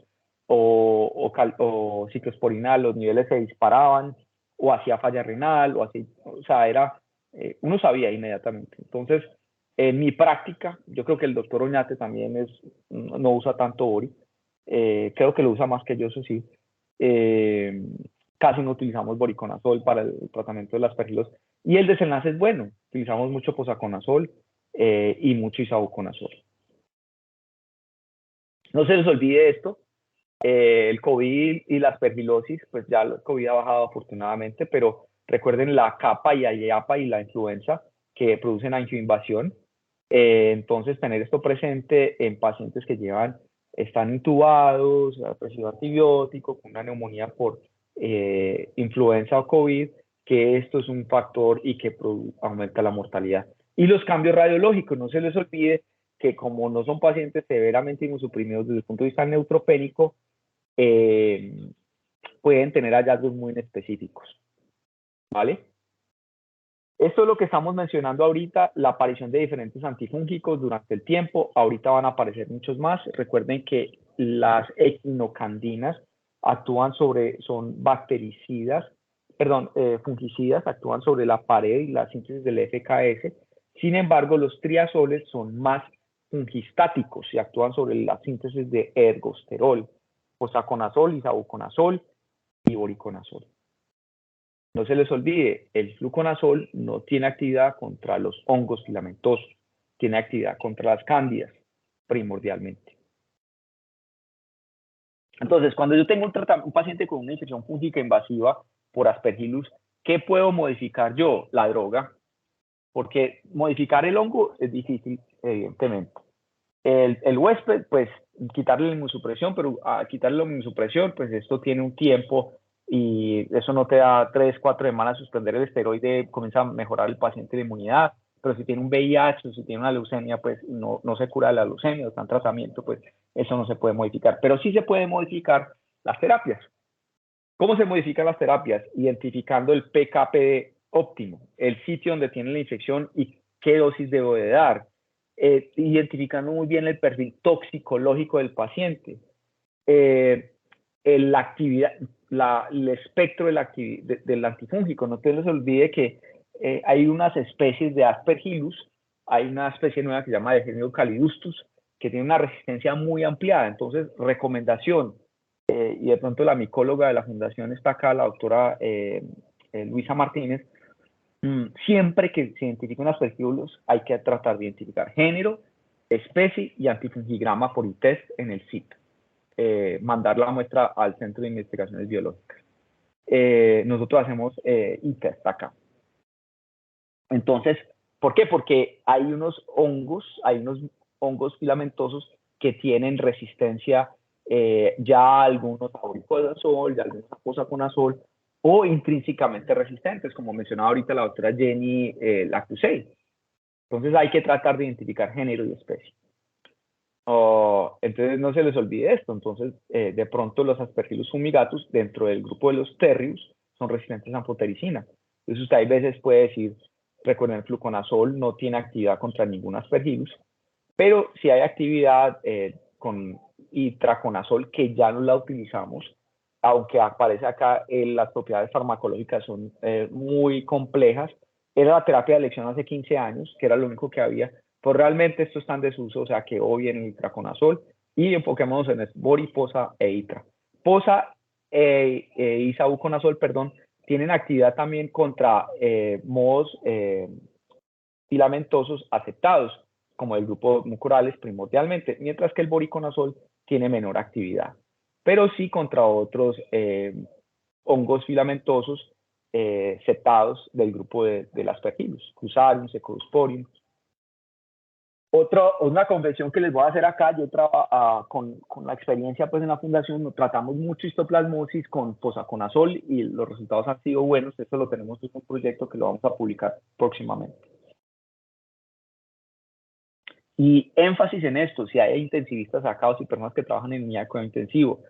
o ciclosporinal, los niveles se disparaban, o hacía falla renal, o sea, uno sabía inmediatamente. Entonces, en mi práctica, yo creo que el doctor Oñate también no usa tanto Ori, creo que lo usa más que yo, eso sí. Casi no utilizamos voriconazol para el tratamiento de las aspergilos, y el desenlace es bueno, utilizamos mucho posaconazol y mucho isavuconazol. No se les olvide esto, el COVID y la aspergilosis, pues ya el COVID ha bajado afortunadamente, pero recuerden la capa y la IAPA y la influenza que producen angioinvasión. Entonces, tener esto presente en pacientes que están intubados, recibido antibiótico, con una neumonía por influenza o COVID, que esto es un factor y que aumenta la mortalidad. Y los cambios radiológicos, no se les olvide que como no son pacientes severamente inmunosuprimidos desde el punto de vista neutropénico, pueden tener hallazgos muy específicos, ¿vale? Esto es lo que estamos mencionando ahorita, la aparición de diferentes antifúngicos durante el tiempo. Ahorita van a aparecer muchos más. Recuerden que las equinocandinas son bactericidas, fungicidas, actúan sobre la pared y la síntesis del FKS. Sin embargo, los triazoles son más fungistáticos y actúan sobre la síntesis de ergosterol, posaconazol, isavuconazol y voriconazol. No se les olvide, el fluconazol no tiene actividad contra los hongos filamentosos, tiene actividad contra las cándidas, primordialmente. Entonces, cuando yo tengo un paciente con una infección fúngica invasiva por Aspergillus, ¿qué puedo modificar yo? La droga, porque modificar el hongo es difícil, evidentemente. El huésped, pues, quitarle la inmunosupresión, pero a quitarle la inmunosupresión, pues esto tiene un tiempo y eso no te da 3, 4 semanas suspender el esteroide, comienza a mejorar el paciente de inmunidad, pero si tiene un VIH o si tiene una leucemia, pues no se cura de la leucemia, está en tratamiento, pues eso no se puede modificar, pero sí se puede modificar las terapias. ¿Cómo se modifican las terapias? Identificando el PKPD óptimo, el sitio donde tiene la infección y qué dosis debo de dar, identificando muy bien el perfil toxicológico del paciente, la actividad, el espectro del antifúngico. No te les olvide que hay unas especies de Aspergillus, hay una especie nueva que se llama Dergenio calidustus, que tiene una resistencia muy ampliada. Entonces, recomendación, y de pronto la micóloga de la fundación está acá, la doctora Luisa Martínez, siempre que se identifica un Aspergillus hay que tratar de identificar género, especie y antifungigrama por ITEST en el sitio. Mandar la muestra al Centro de Investigaciones Biológicas. Nosotros hacemos ITEST acá. Entonces, ¿por qué? Porque hay unos hongos filamentosos que tienen resistencia ya a algunos voriconazol, ya a algunos posaconazol, o intrínsecamente resistentes, como mencionaba ahorita la doctora Jenny Lactusey. Entonces hay que tratar de identificar género y especie. Entonces no se les olvide esto. Entonces de pronto los Aspergillus fumigatus dentro del grupo de los terrius son resistentes a amphotericina. Entonces usted a veces puede decir, recuerden, el fluconazol no tiene actividad contra ningún Aspergillus, pero si hay actividad con itraconazol, que ya no la utilizamos, aunque aparece acá las propiedades farmacológicas son muy complejas. Era la terapia de elección hace 15 años, que era lo único que había, pues realmente esto está en desuso, o sea, quedó bien el itraconazol, y enfoquémonos en Bori, Posa e Itra. Posa e isavuconazol, perdón, tienen actividad también contra mohos filamentosos aceptados, como el grupo mucorales primordialmente, mientras que el voriconazol tiene menor actividad, pero sí contra otros hongos filamentosos septados del grupo de Aspergillus, Fusarium, Secodosporium. Una confesión que les voy a hacer acá, yo con la experiencia pues en la fundación tratamos mucho histoplasmosis con posaconazol y los resultados han sido buenos. Esto lo tenemos en un proyecto que lo vamos a publicar próximamente. Y énfasis en esto, si hay intensivistas acá o si personas que trabajan en unidad de cuidado intensivo,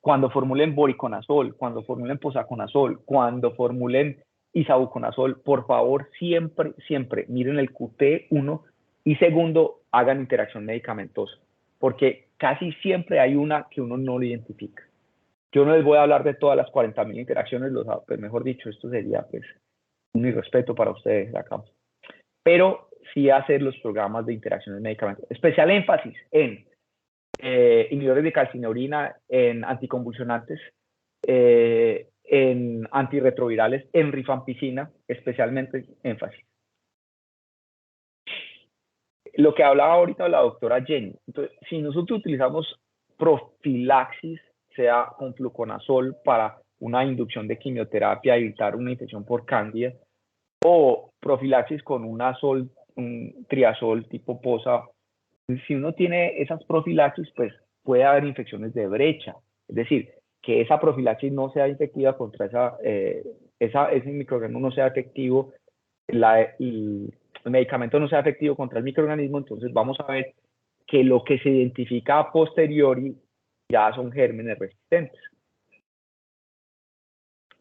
cuando formulen voriconazol, cuando formulen posaconazol, cuando formulen isavuconazol, por favor siempre, siempre miren el QT1 y segundo, hagan interacción medicamentosa, porque casi siempre hay una que uno no lo identifica. Yo no les voy a hablar de todas las 40.000 interacciones, pues mejor dicho, esto sería pues un irrespeto para ustedes acá. Pero sí hacer los programas de interacciones medicamentos. Especial énfasis en inhibidores de calcineurina, en anticonvulsionantes, en antirretrovirales, en rifampicina, especialmente énfasis. Lo que hablaba ahorita la doctora Jenny, entonces, si nosotros utilizamos profilaxis, sea con fluconazol para una inducción de quimioterapia, evitar una infección por cándida, o profilaxis con un triazol tipo POSA, si uno tiene esas profilaxis, pues puede haber infecciones de brecha, es decir, que esa profilaxis no sea efectiva contra ese microorganismo, no sea efectivo, el medicamento no sea efectivo contra el microorganismo, entonces vamos a ver que lo que se identifica a posteriori ya son gérmenes resistentes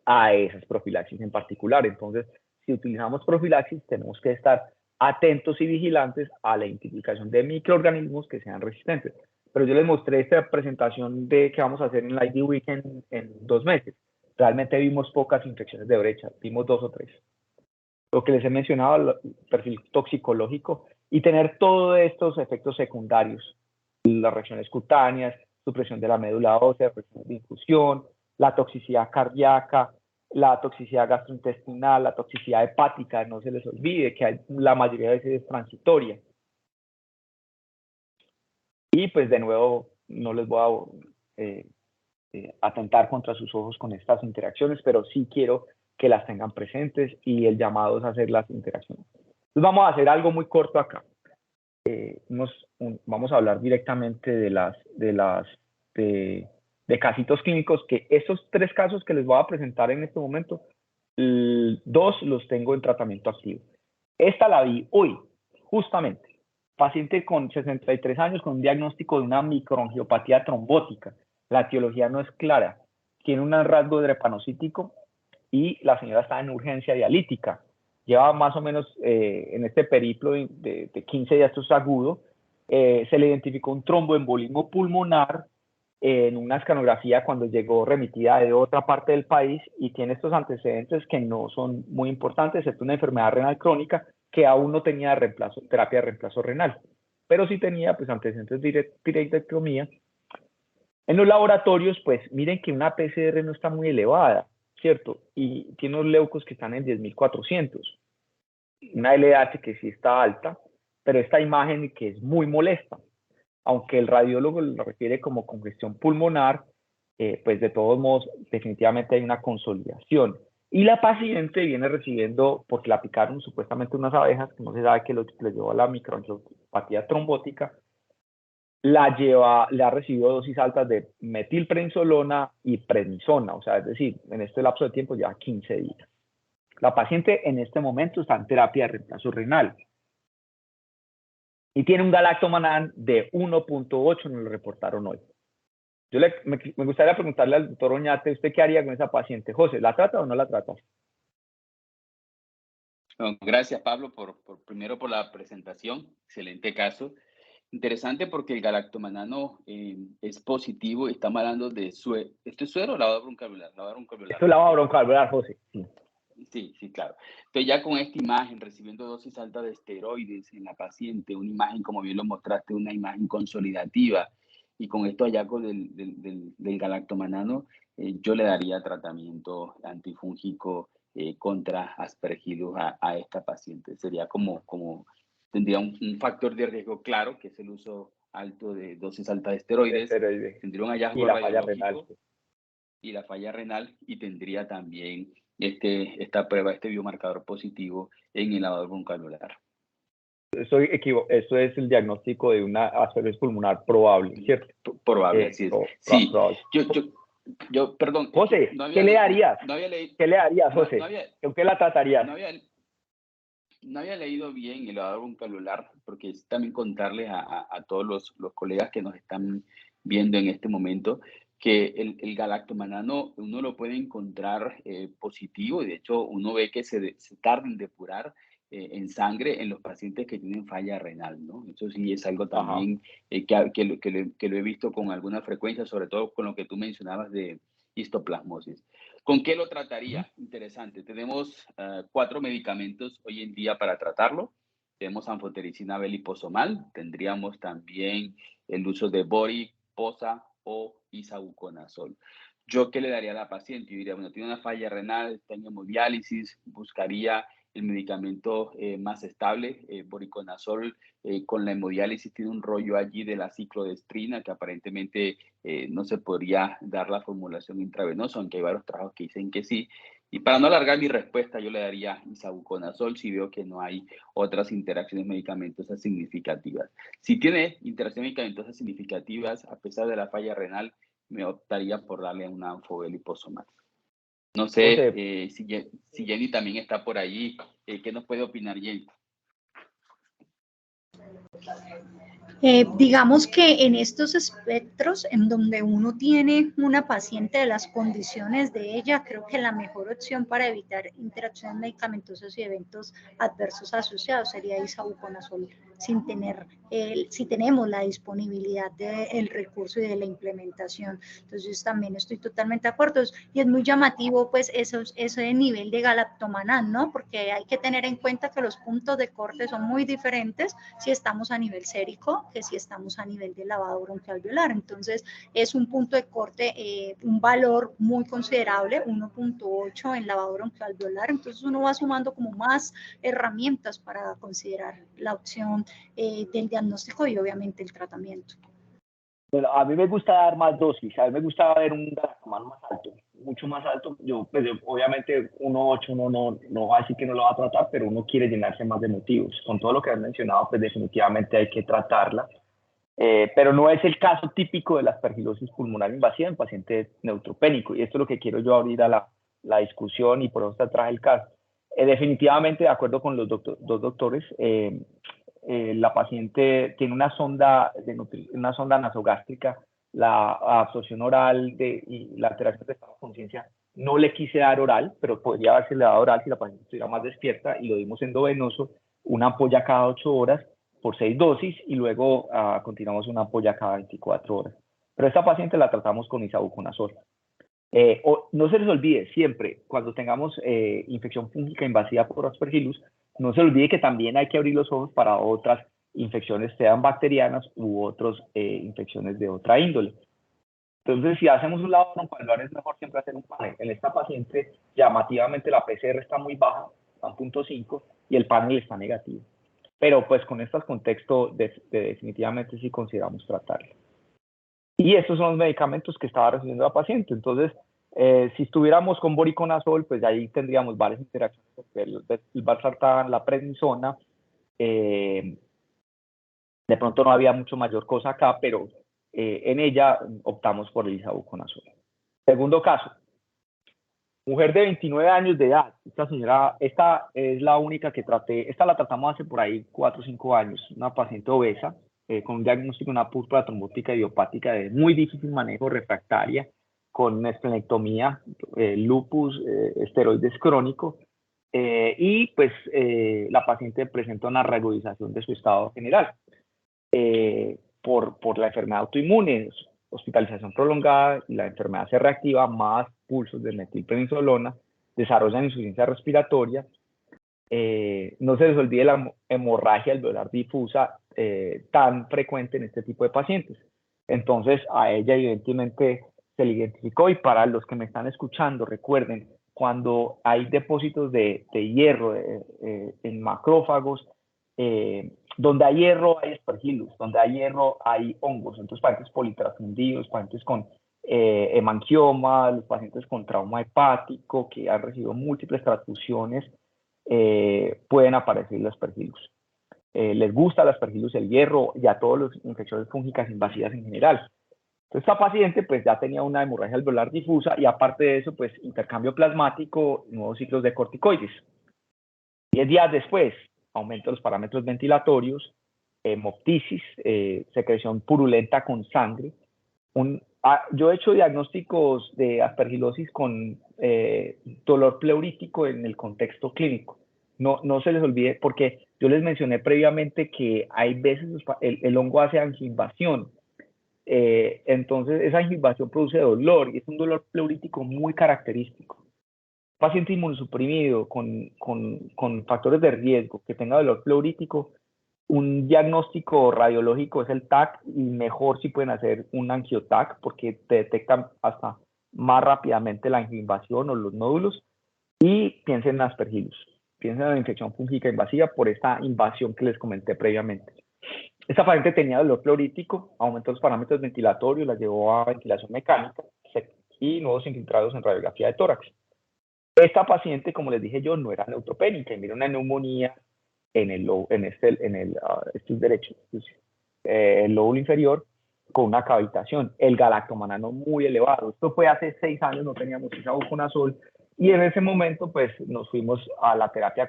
a esas profilaxis en particular. Entonces, si utilizamos profilaxis, tenemos que estar atentos y vigilantes a la identificación de microorganismos que sean resistentes. Pero yo les mostré esta presentación que vamos a hacer en la ID Week en 2 meses. Realmente vimos pocas infecciones de brecha, vimos 2 o 3. Lo que les he mencionado, el perfil toxicológico y tener todos estos efectos secundarios, las reacciones cutáneas, supresión de la médula ósea, presión de infusión, la toxicidad cardíaca, la toxicidad gastrointestinal, la toxicidad hepática, no se les olvide que la mayoría de veces es transitoria. Y pues de nuevo, no les voy a atentar contra sus ojos con estas interacciones, pero sí quiero que las tengan presentes y el llamado es hacer las interacciones. Entonces vamos a hacer algo muy corto acá. Vamos a hablar directamente de casitos clínicos, que esos 3 casos que les voy a presentar en este momento, 2 los tengo en tratamiento activo. Esta la vi hoy, justamente. Paciente con 63 años con un diagnóstico de una microangiopatía trombótica. La etiología no es clara. Tiene un rasgo drepanocítico y la señora está en urgencia dialítica. Lleva más o menos en este periplo de 15 días, esto es agudo. Se le identificó un tromboembolismo pulmonar en una escanografía cuando llegó remitida de otra parte del país y tiene estos antecedentes que no son muy importantes, excepto una enfermedad renal crónica que aún no tenía terapia de reemplazo renal, pero sí tenía pues antecedentes de tiroidectomía. En los laboratorios, pues miren que una PCR no está muy elevada, ¿cierto? Y tiene unos leucos que están en 10.400, una LDH que sí está alta, pero esta imagen que es muy molesta. Aunque el radiólogo lo refiere como congestión pulmonar, pues de todos modos definitivamente hay una consolidación. Y la paciente viene recibiendo, porque la picaron supuestamente unas abejas, que no se sabe qué le llevó a la microangiopatía trombótica, le ha recibido dosis altas de metilprednisolona y prednisona, o sea, es decir, en este lapso de tiempo ya 15 días. La paciente en este momento está en terapia de reemplazo renal. Y tiene un galactomannan de 1.8, nos lo reportaron hoy. Me gustaría preguntarle al doctor Oñate, ¿usted qué haría con esa paciente? José, ¿la trata o no la trata? Bueno, gracias, Pablo, primero por la presentación. Excelente caso. Interesante porque el galactomanano es positivo. Estamos hablando de suero. ¿Esto es suero o lavado broncoalveolar? Esto es lavado broncoalveolar, José. Sí, claro. Entonces ya con esta imagen, recibiendo dosis altas de esteroides en la paciente, una imagen, como bien lo mostraste, una imagen consolidativa, y con esto hallazgos del galactomanano, yo le daría tratamiento antifúngico contra Aspergillus a esta paciente. Sería como tendría un factor de riesgo claro, que es el uso alto de dosis altas de esteroides, tendría un hallazgo radiológico y la falla renal, y tendría también esta prueba, este biomarcador positivo en el lavado broncoalveolar. Esto es el diagnóstico de una asfixia pulmonar probable, ¿cierto? Probable, así es. Sí, probable. yo, perdón. José, ¿qué le harías? ¿Qué le harías, José? ¿Con qué la tratarías? No había leído bien el lavado broncoalveolar, porque es también contarles a todos los colegas que nos están viendo en este momento que el galactomanano uno lo puede encontrar positivo, y de hecho uno ve que se tarda en depurar en sangre en los pacientes que tienen falla renal, ¿no? Eso sí es algo también que lo he visto con alguna frecuencia, sobre todo con lo que tú mencionabas de histoplasmosis. ¿Con qué lo trataría? Interesante. Tenemos 4 medicamentos hoy en día para tratarlo. Tenemos anfotericina B liposomal, tendríamos también el uso de Bori, Posa o isavuconazol. ¿Yo qué le daría a la paciente? Yo diría, bueno, tiene una falla renal, está en hemodiálisis, buscaría el medicamento más estable, voriconazol, con la hemodiálisis tiene un rollo allí de la ciclodestrina que aparentemente no se podría dar la formulación intravenosa, aunque hay varios trabajos que dicen que sí. Y para no alargar mi respuesta, yo le daría isavuconazol si veo que no hay otras interacciones medicamentosas significativas. Si tiene interacciones medicamentosas significativas, a pesar de la falla renal, me optaría por darle una anfobel liposomal. No sé si Jenny también está por allí. ¿Qué nos puede opinar Jenny? Digamos que en estos espectros en donde uno tiene una paciente de las condiciones de ella, creo que la mejor opción para evitar interacciones medicamentosas y eventos adversos asociados sería isavuconazol, si tenemos la disponibilidad del recurso y de la implementación. Entonces también estoy totalmente de acuerdo, y es muy llamativo pues ese nivel de galactomannan, ¿no? Porque hay que tener en cuenta que los puntos de corte son muy diferentes si estamos a nivel sérico que si estamos a nivel de lavado broncoalveolar. Entonces es un punto de corte, un valor muy considerable, 1.8 en lavado broncoalveolar. Entonces uno va sumando como más herramientas para considerar la opción del diagnóstico y obviamente el tratamiento. Bueno, a mí me gusta dar más dosis, a mí me gusta ver un galactomannan más alto, mucho más alto. Yo obviamente 1.8 uno no va a decir que no lo va a tratar, pero uno quiere llenarse más de motivos. Con todo lo que has mencionado, pues definitivamente hay que tratarla, pero no es el caso típico de la aspergilosis pulmonar invasiva en pacientes neutropénicos, y esto es lo que quiero yo abrir a la discusión, y por eso te traje el caso. Definitivamente, de acuerdo con los dos doctores, la paciente tiene una sonda nasogástrica, la absorción oral y la alteración de estado de conciencia. No le quise dar oral, pero podría haberse dado oral si la paciente estuviera más despierta, y lo dimos endovenoso, una ampolla cada 8 horas por 6 dosis, y luego continuamos una ampolla cada 24 horas. Pero esta paciente la tratamos con isavuconazol. No se les olvide siempre, cuando tengamos infección fúngica invasiva por Aspergillus, no se olvide que también hay que abrir los ojos para otras infecciones, sean bacterianas u otras infecciones de otra índole. Entonces, si hacemos un lavado broncoalveolar, es mejor siempre hacer un panel. En esta paciente, llamativamente, la PCR está muy baja, 1.5, y el panel está negativo. Pero pues con estos contextos, definitivamente sí consideramos tratarlo. Y estos son los medicamentos que estaba recibiendo la paciente. Entonces, si estuviéramos con voriconazol, pues ahí tendríamos varias interacciones, el valsartán, la prednisona. De pronto no había mucho mayor cosa acá, pero en ella optamos por el isavuconazol. Segundo caso, mujer de 29 años de edad. Esta es la única que traté. Esta la tratamos hace por ahí 4 o 5 años. Una paciente obesa, con un diagnóstico de una púrpura trombótica idiopática de muy difícil manejo, refractaria, con esplenectomía, lupus, esteroides crónico, y pues la paciente presenta una regularización de su estado general por la enfermedad autoinmune, hospitalización prolongada, y la enfermedad se reactiva, más pulsos de metilprednisolona, desarrollan insuficiencia respiratoria. No se les olvide la hemorragia alveolar difusa tan frecuente en este tipo de pacientes. Entonces, a ella evidentemente se le identificó, y para los que me están escuchando, recuerden, cuando hay depósitos de hierro en macrófagos, donde hay hierro hay aspergillus, donde hay hierro hay hongos. Entonces, pacientes politransfundidos, pacientes con hemangioma, los pacientes con trauma hepático que han recibido múltiples transfusiones, pueden aparecer los aspergillus. Les gusta el aspergillus, el hierro y a todas las infecciones fúngicas invasivas en general. Entonces, esta paciente pues ya tenía una hemorragia alveolar difusa y aparte de eso, pues intercambio plasmático, nuevos ciclos de corticoides. 10 días después, aumento de los parámetros ventilatorios, hemoptisis, secreción purulenta con sangre. Yo he hecho diagnósticos de aspergilosis con dolor pleurítico en el contexto clínico. No se les olvide, porque yo les mencioné previamente que hay veces el hongo hace angioinvasión. Entonces, esa angioinvasión produce dolor y es un dolor pleurítico muy característico. Paciente inmunosuprimido con factores de riesgo que tenga dolor pleurítico, un diagnóstico radiológico es el TAC y mejor si pueden hacer un angioTAC porque te detectan hasta más rápidamente la angioinvasión o los nódulos. Y piensen en aspergillus, piensen en la infección fúngica invasiva por esta invasión que les comenté previamente. Esta paciente tenía dolor pleurítico, aumentó los parámetros ventilatorios, la llevó a ventilación mecánica y nuevos infiltrados en radiografía de tórax. Esta paciente, como les dije yo, no era neutropénica y mira una neumonía en el lóbulo inferior con una cavitación, el galactomanano muy elevado. Esto fue hace 6 años, no teníamos isavuconazol y en ese momento pues nos fuimos a la terapia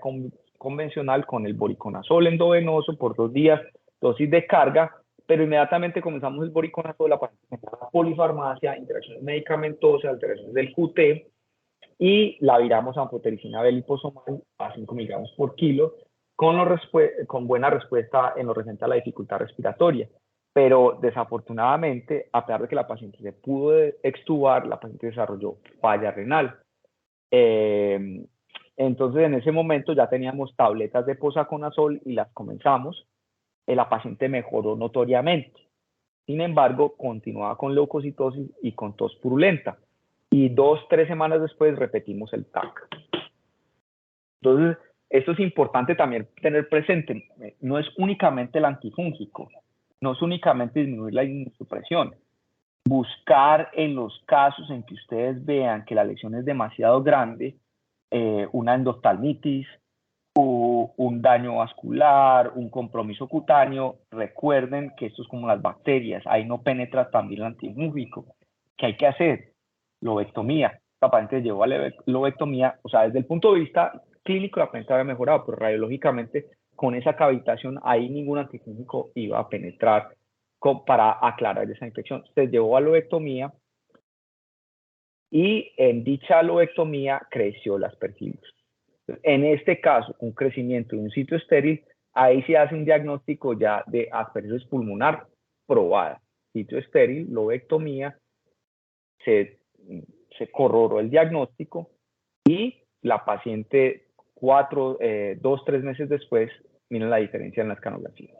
convencional con el voriconazol endovenoso por 2 días, dosis de carga, pero inmediatamente comenzamos el voriconazol, la paciente tenía polifarmacia, interacciones medicamentosas, alteraciones del QT y la viramos a anfotericina B liposomal a 5 miligramos por kilo con buena respuesta en lo referente a la dificultad respiratoria. Pero desafortunadamente, a pesar de que la paciente se pudo extubar, la paciente desarrolló falla renal. Entonces, en ese momento ya teníamos tabletas de posaconazol y las comenzamos. La paciente mejoró notoriamente. Sin embargo, continuaba con leucocitosis y con tos purulenta. Y 2-3 semanas después repetimos el TAC. Entonces, esto es importante también tener presente. No es únicamente el antifúngico, no es únicamente disminuir la inmunosupresión. Buscar en los casos en que ustedes vean que la lesión es demasiado grande, una endoftalmitis, un daño vascular, un compromiso cutáneo, recuerden que esto es como las bacterias, ahí no penetra también el antifúngico. ¿Qué hay que hacer? Lobectomía. La paciente llevó a la lobectomía, o sea, desde el punto de vista clínico la paciente había mejorado, pero radiológicamente con esa cavitación ahí ningún antifúngico iba a penetrar para aclarar esa infección. Se llevó a lobectomía y en dicha lobectomía creció el aspergillus. En este caso, un crecimiento de un sitio estéril, ahí se hace un diagnóstico ya de aspergillus pulmonar probada. Sitio estéril, lobectomía, se corroboró el diagnóstico y la paciente 2-3 meses después, miren la diferencia en la escanografía.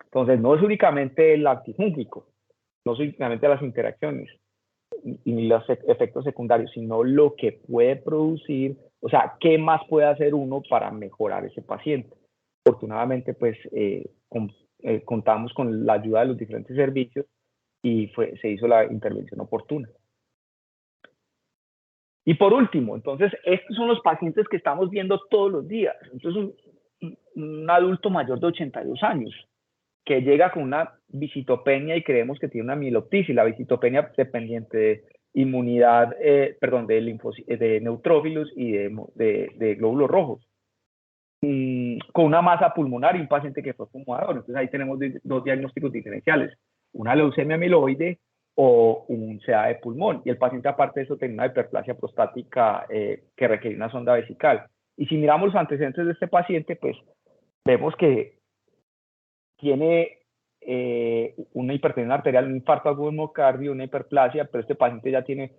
Entonces, no es únicamente el antifúngico, no es únicamente las interacciones ni los efectos secundarios, sino lo que puede producir, o sea, qué más puede hacer uno para mejorar ese paciente. Afortunadamente, pues, contamos con la ayuda de los diferentes servicios y se hizo la intervención oportuna. Y por último, entonces, estos son los pacientes que estamos viendo todos los días. Entonces, un adulto mayor de 82 años que llega con una visitopenia y creemos que tiene una mieloptisis, la visitopenia dependiente de inmunidad, de neutrófilos y de glóbulos rojos. Con una masa pulmonar y un paciente que fue fumador. Entonces ahí tenemos 2 diagnósticos diferenciales, una leucemia amiloide o un CA de pulmón. Y el paciente aparte de eso tenía una hiperplasia prostática que requería una sonda vesical. Y si miramos los antecedentes de este paciente, pues vemos que tiene una hipertensión arterial, un infarto agudo de miocardio, una hiperplasia, pero este paciente ya tiene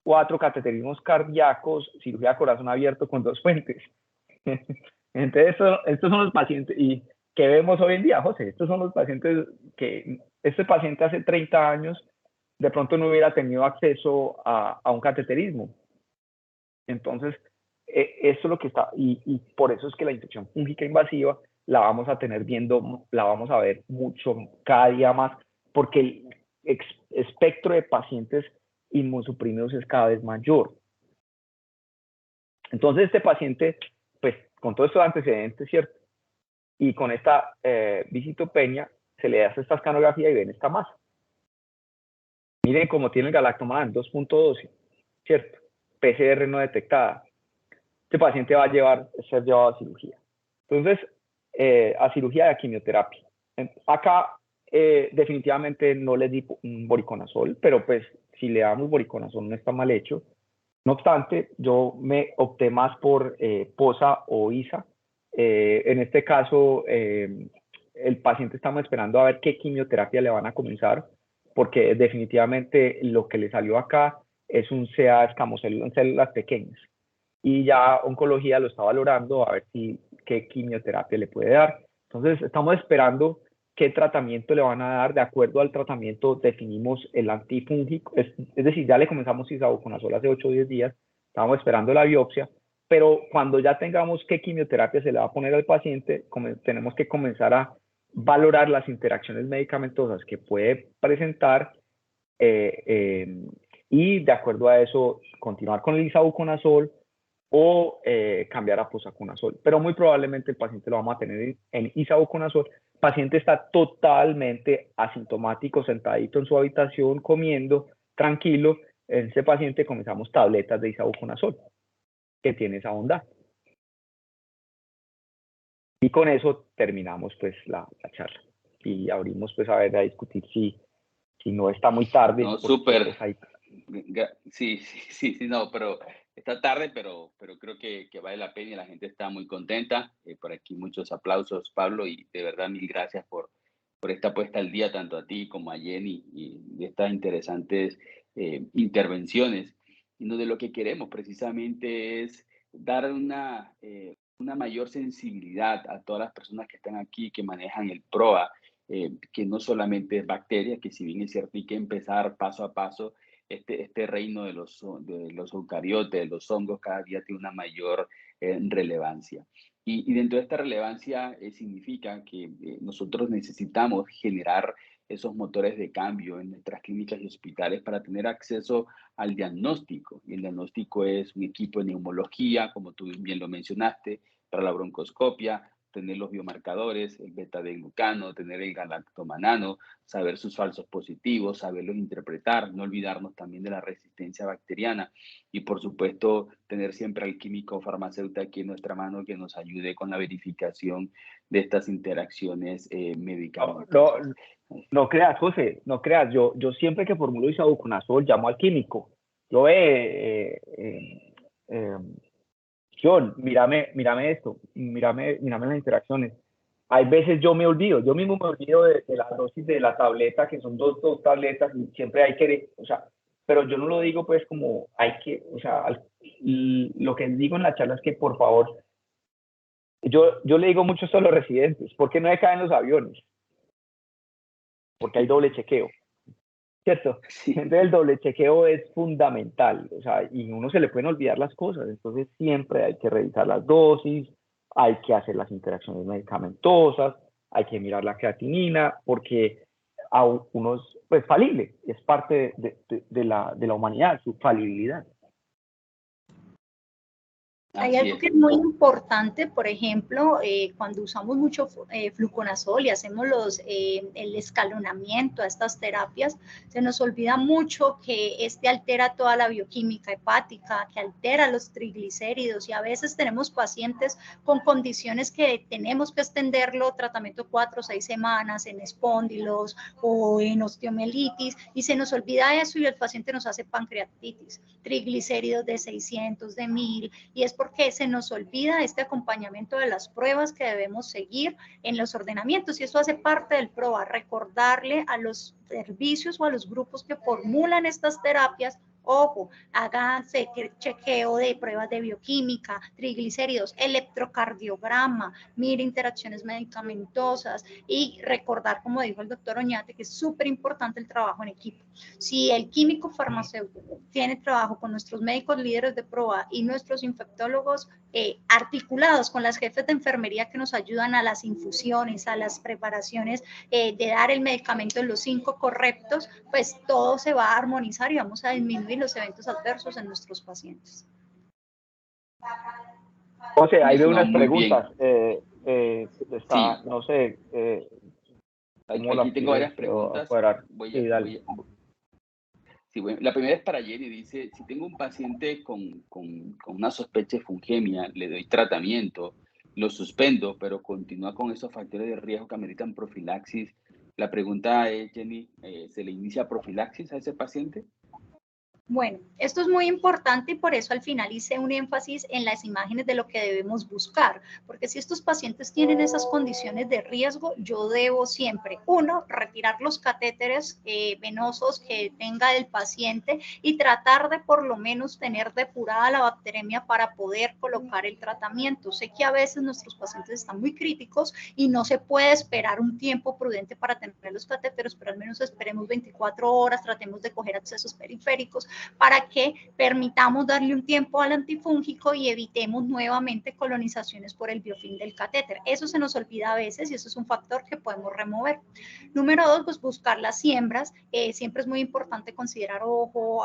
4 cateterismos cardíacos, cirugía de corazón abierto con 2 fuentes. Entonces, estos son los pacientes y que vemos hoy en día, José. Estos son los pacientes que este paciente hace 30 años de pronto no hubiera tenido acceso a un cateterismo. Entonces, esto es lo que está, y por eso es que la infección fúngica invasiva la vamos a tener viendo, la vamos a ver mucho, cada día más, porque el espectro de pacientes inmunosuprimidos es cada vez mayor. Entonces este paciente, pues con todos estos antecedentes, ¿cierto? Y con esta visitopenia, se le hace esta escanografía y ven esta masa. Miren cómo tiene el galactomannan, 2.12, ¿cierto? PCR no detectada. Este paciente va a ser llevado a cirugía. Entonces, a cirugía de quimioterapia. Acá definitivamente no le di un voriconazol, pero pues si le damos voriconazol no está mal hecho. No obstante, yo me opté más por POSA o ISA. En este caso, el paciente estamos esperando a ver qué quimioterapia le van a comenzar, porque definitivamente lo que le salió acá es un CA escamocélulo en células pequeñas. Y ya oncología lo está valorando a ver qué quimioterapia le puede dar. Entonces, estamos esperando qué tratamiento le van a dar. De acuerdo al tratamiento, definimos el antifúngico. Es decir, ya le comenzamos isavuconazol hace 8 o 10 días. Estamos esperando la biopsia. Pero cuando ya tengamos qué quimioterapia se le va a poner al paciente, tenemos que comenzar a valorar las interacciones medicamentosas que puede presentar y de acuerdo a eso continuar con el isavuconazol o cambiar a posaconazol. Pero muy probablemente el paciente lo vamos a tener en isavuconazol. El paciente está totalmente asintomático, sentadito en su habitación, comiendo, tranquilo. En ese paciente comenzamos tabletas de isavuconazol, que tiene esa bondad. Y con eso terminamos pues la charla. Y abrimos pues a discutir si no está muy tarde. No, súper. Sí, no, pero está tarde, pero creo que vale la pena y la gente está muy contenta. Por aquí muchos aplausos, Pablo, y de verdad mil gracias por esta puesta al día, tanto a ti como a Jenny, y de estas interesantes intervenciones. Y de lo que queremos precisamente es dar una mayor sensibilidad a todas las personas que están aquí, que manejan el PROA, que no solamente es bacteria, que si bien es cierto hay que empezar paso a paso, este reino de los eucariotes, de los hongos, cada día tiene una mayor relevancia. Y dentro de esta relevancia significa que nosotros necesitamos generar esos motores de cambio en nuestras clínicas y hospitales para tener acceso al diagnóstico. Y el diagnóstico es un equipo de neumología, como tú bien lo mencionaste, para la broncoscopia, tener los biomarcadores, el beta-glucano, tener el galactomanano, saber sus falsos positivos, saberlos interpretar, no olvidarnos también de la resistencia bacteriana y por supuesto tener siempre al químico farmacéutico aquí en nuestra mano que nos ayude con la verificación de estas interacciones medicamentosas. No creas, José, no creas. Yo siempre que formulo isavuconazol llamo al químico. John, mírame esto, mírame las interacciones. Hay veces yo mismo me olvido de la dosis de la tableta, que son dos tabletas, y siempre hay que, o sea, pero yo no lo digo pues como hay que, o sea, lo que digo en la charla es que por favor, yo le digo mucho esto a los residentes, ¿por qué no caen los aviones? Porque hay doble chequeo. ¿Cierto? Sí. Entonces el doble chequeo es fundamental, o sea, y uno se le pueden olvidar las cosas, entonces siempre hay que revisar las dosis, hay que hacer las interacciones medicamentosas, hay que mirar la creatinina, porque a uno es pues, falible, es parte de la humanidad, su falibilidad. Hay algo que es muy importante, por ejemplo, cuando usamos mucho fluconazol y hacemos el escalonamiento a estas terapias, se nos olvida mucho que altera toda la bioquímica hepática, que altera los triglicéridos y a veces tenemos pacientes con condiciones que tenemos que extenderlo, tratamiento 4 o 6 semanas en espóndilos o en osteomielitis y se nos olvida eso y el paciente nos hace pancreatitis, triglicéridos de 600, de 1000 y es porque se nos olvida este acompañamiento de las pruebas que debemos seguir en los ordenamientos y eso hace parte del PROA, recordarle a los servicios o a los grupos que formulan estas terapias Ojo, háganse chequeo de pruebas de bioquímica, triglicéridos, electrocardiograma, mire interacciones medicamentosas y recordar, como dijo el doctor Oñate, que es súper importante el trabajo en equipo. Si el químico farmacéutico tiene trabajo con nuestros médicos líderes de prueba y nuestros infectólogos articulados con las jefes de enfermería que nos ayudan a las infusiones, a las preparaciones de dar el medicamento en los 5 correctos, pues todo se va a armonizar y vamos a disminuir los eventos adversos en nuestros pacientes. José, hay de unas muy preguntas. Sí. No sé. Aquí tengo varias preguntas. Sí, bueno, la primera es para Jenny. Dice, si tengo un paciente con una sospecha de fungemia, le doy tratamiento, lo suspendo, pero continúa con esos factores de riesgo que ameritan profilaxis. La pregunta es, Jenny, ¿se le inicia profilaxis a ese paciente? Bueno, esto es muy importante y por eso al final hice un énfasis en las imágenes de lo que debemos buscar, porque si estos pacientes tienen esas condiciones de riesgo, yo debo siempre, uno, retirar los catéteres venosos que tenga el paciente y tratar de por lo menos tener depurada la bacteremia para poder colocar el tratamiento. Sé que a veces nuestros pacientes están muy críticos y no se puede esperar un tiempo prudente para tener los catéteres, pero al menos esperemos 24 horas, tratemos de coger accesos periféricos, para que permitamos darle un tiempo al antifúngico y evitemos nuevamente colonizaciones por el biofilm del catéter. Eso se nos olvida a veces y eso es un factor que podemos remover. Número 2, pues buscar las siembras. Siempre es muy importante considerar ojo,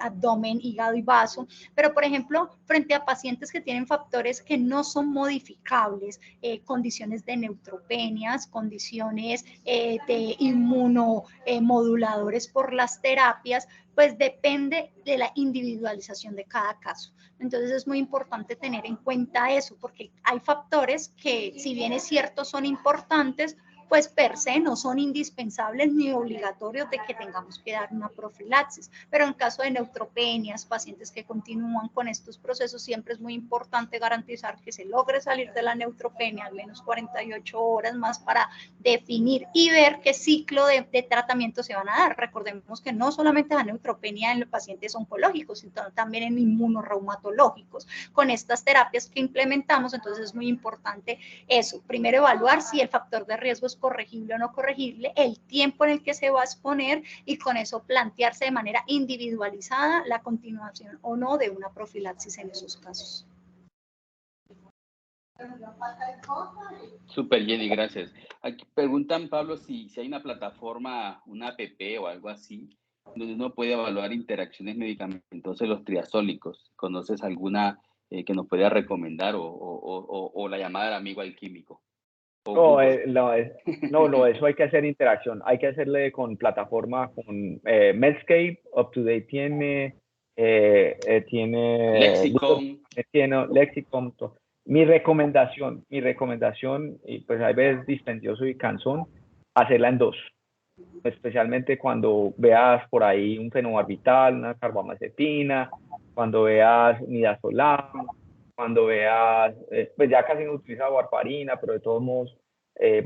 abdomen, hígado y vaso, pero por ejemplo, frente a pacientes que tienen factores que no son modificables, condiciones de neutropenias, condiciones de inmunomoduladores por las terapias, pues depende de la individualización de cada caso. Entonces es muy importante tener en cuenta eso, porque hay factores que, si bien es cierto, son importantes, pues per se no son indispensables ni obligatorios de que tengamos que dar una profilaxis. Pero en caso de neutropenias, pacientes que continúan con estos procesos, siempre es muy importante garantizar que se logre salir de la neutropenia al menos 48 horas más para definir y ver qué ciclo de tratamiento se van a dar. Recordemos que no solamente la neutropenia en los pacientes oncológicos, sino también en inmunorreumatológicos. Con estas terapias que implementamos, entonces es muy importante eso. Primero evaluar si el factor de riesgo es corregible o no corregible, el tiempo en el que se va a exponer y con eso plantearse de manera individualizada la continuación o no de una profilaxis en esos casos. Súper, Jenny, gracias. Aquí preguntan, Pablo, si hay una plataforma, una app o algo así, donde uno puede evaluar interacciones medicamentosas de los triazólicos. ¿Conoces alguna que nos pueda recomendar o la llamada del amigo alquímico? No, eso hay que hacer interacción. Hay que hacerle con plataforma, con Medscape, UpToDate tiene Lexicon. Mi recomendación, y pues a veces dispendioso y cansón, hacerla en 2. Especialmente cuando veas por ahí un fenobarbital, una carbamazepina, cuando veas midazolam, cuando veas, pues ya casi no utiliza warfarina, pero de todos modos,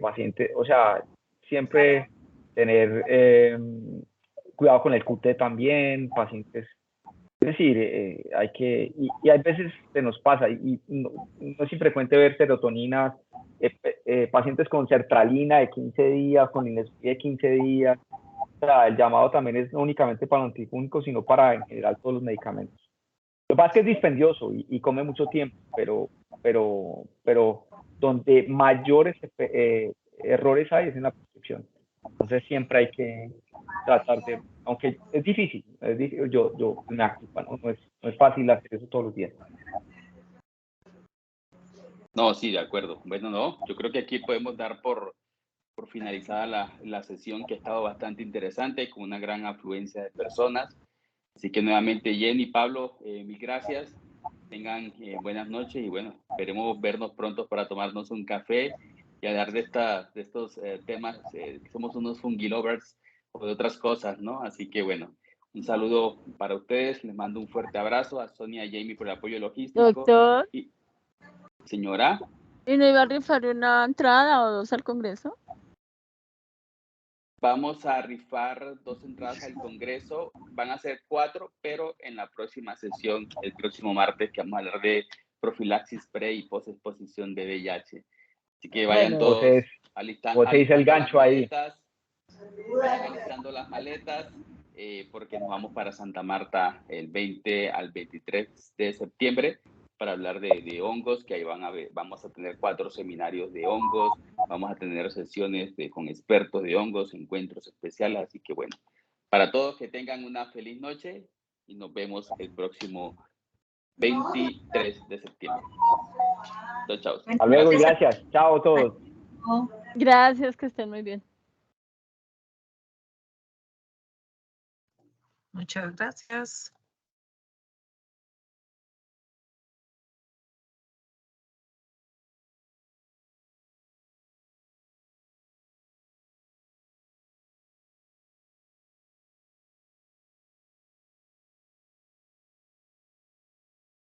paciente, o sea, siempre tener cuidado con el QT también, pacientes. Es decir, hay que, y hay veces se nos pasa, y no es infrecuente ver serotoninas, pacientes con sertralina de 15 días, con Inespri de 15 días. O sea, el llamado también es no únicamente para los antifúngicos, sino para en general todos los medicamentos. Lo que pasa es que es dispendioso y come mucho tiempo, pero donde mayores errores hay es en la prescripción. Entonces siempre hay que tratar de, aunque es difícil, yo me acuerdo, no es fácil hacer eso todos los días. No, sí, de acuerdo. Bueno, no, yo creo que aquí podemos dar por finalizada la sesión, que ha estado bastante interesante, con una gran afluencia de personas. Así que nuevamente, Jenny, Pablo, mil gracias. Tengan buenas noches y bueno, esperemos vernos pronto para tomarnos un café y hablar de estos temas. Somos unos fungilovers o de otras cosas, ¿no? Así que bueno, un saludo para ustedes. Les mando un fuerte abrazo a Sonia y Jamie por el apoyo logístico. Doctor. Señora. ¿Y no iba a rifar una entrada o 2 al Congreso? Vamos a rifar 2 entradas al Congreso. Van a ser 4, pero en la próxima sesión, el próximo martes, que vamos a hablar de profilaxis pre y post-exposición de VIH. Así que vayan todos alistando el gancho ahí. Vayan alistando las maletas, porque nos vamos para Santa Marta el 20 al 23 de septiembre para hablar de hongos, que ahí vamos a tener 4 seminarios de hongos, vamos a tener sesiones con expertos de hongos, encuentros especiales, así que bueno, para todos que tengan una feliz noche y nos vemos el próximo 23 de septiembre. Chao. Hasta luego y gracias. Chao a todos. Gracias, que estén muy bien. Muchas gracias.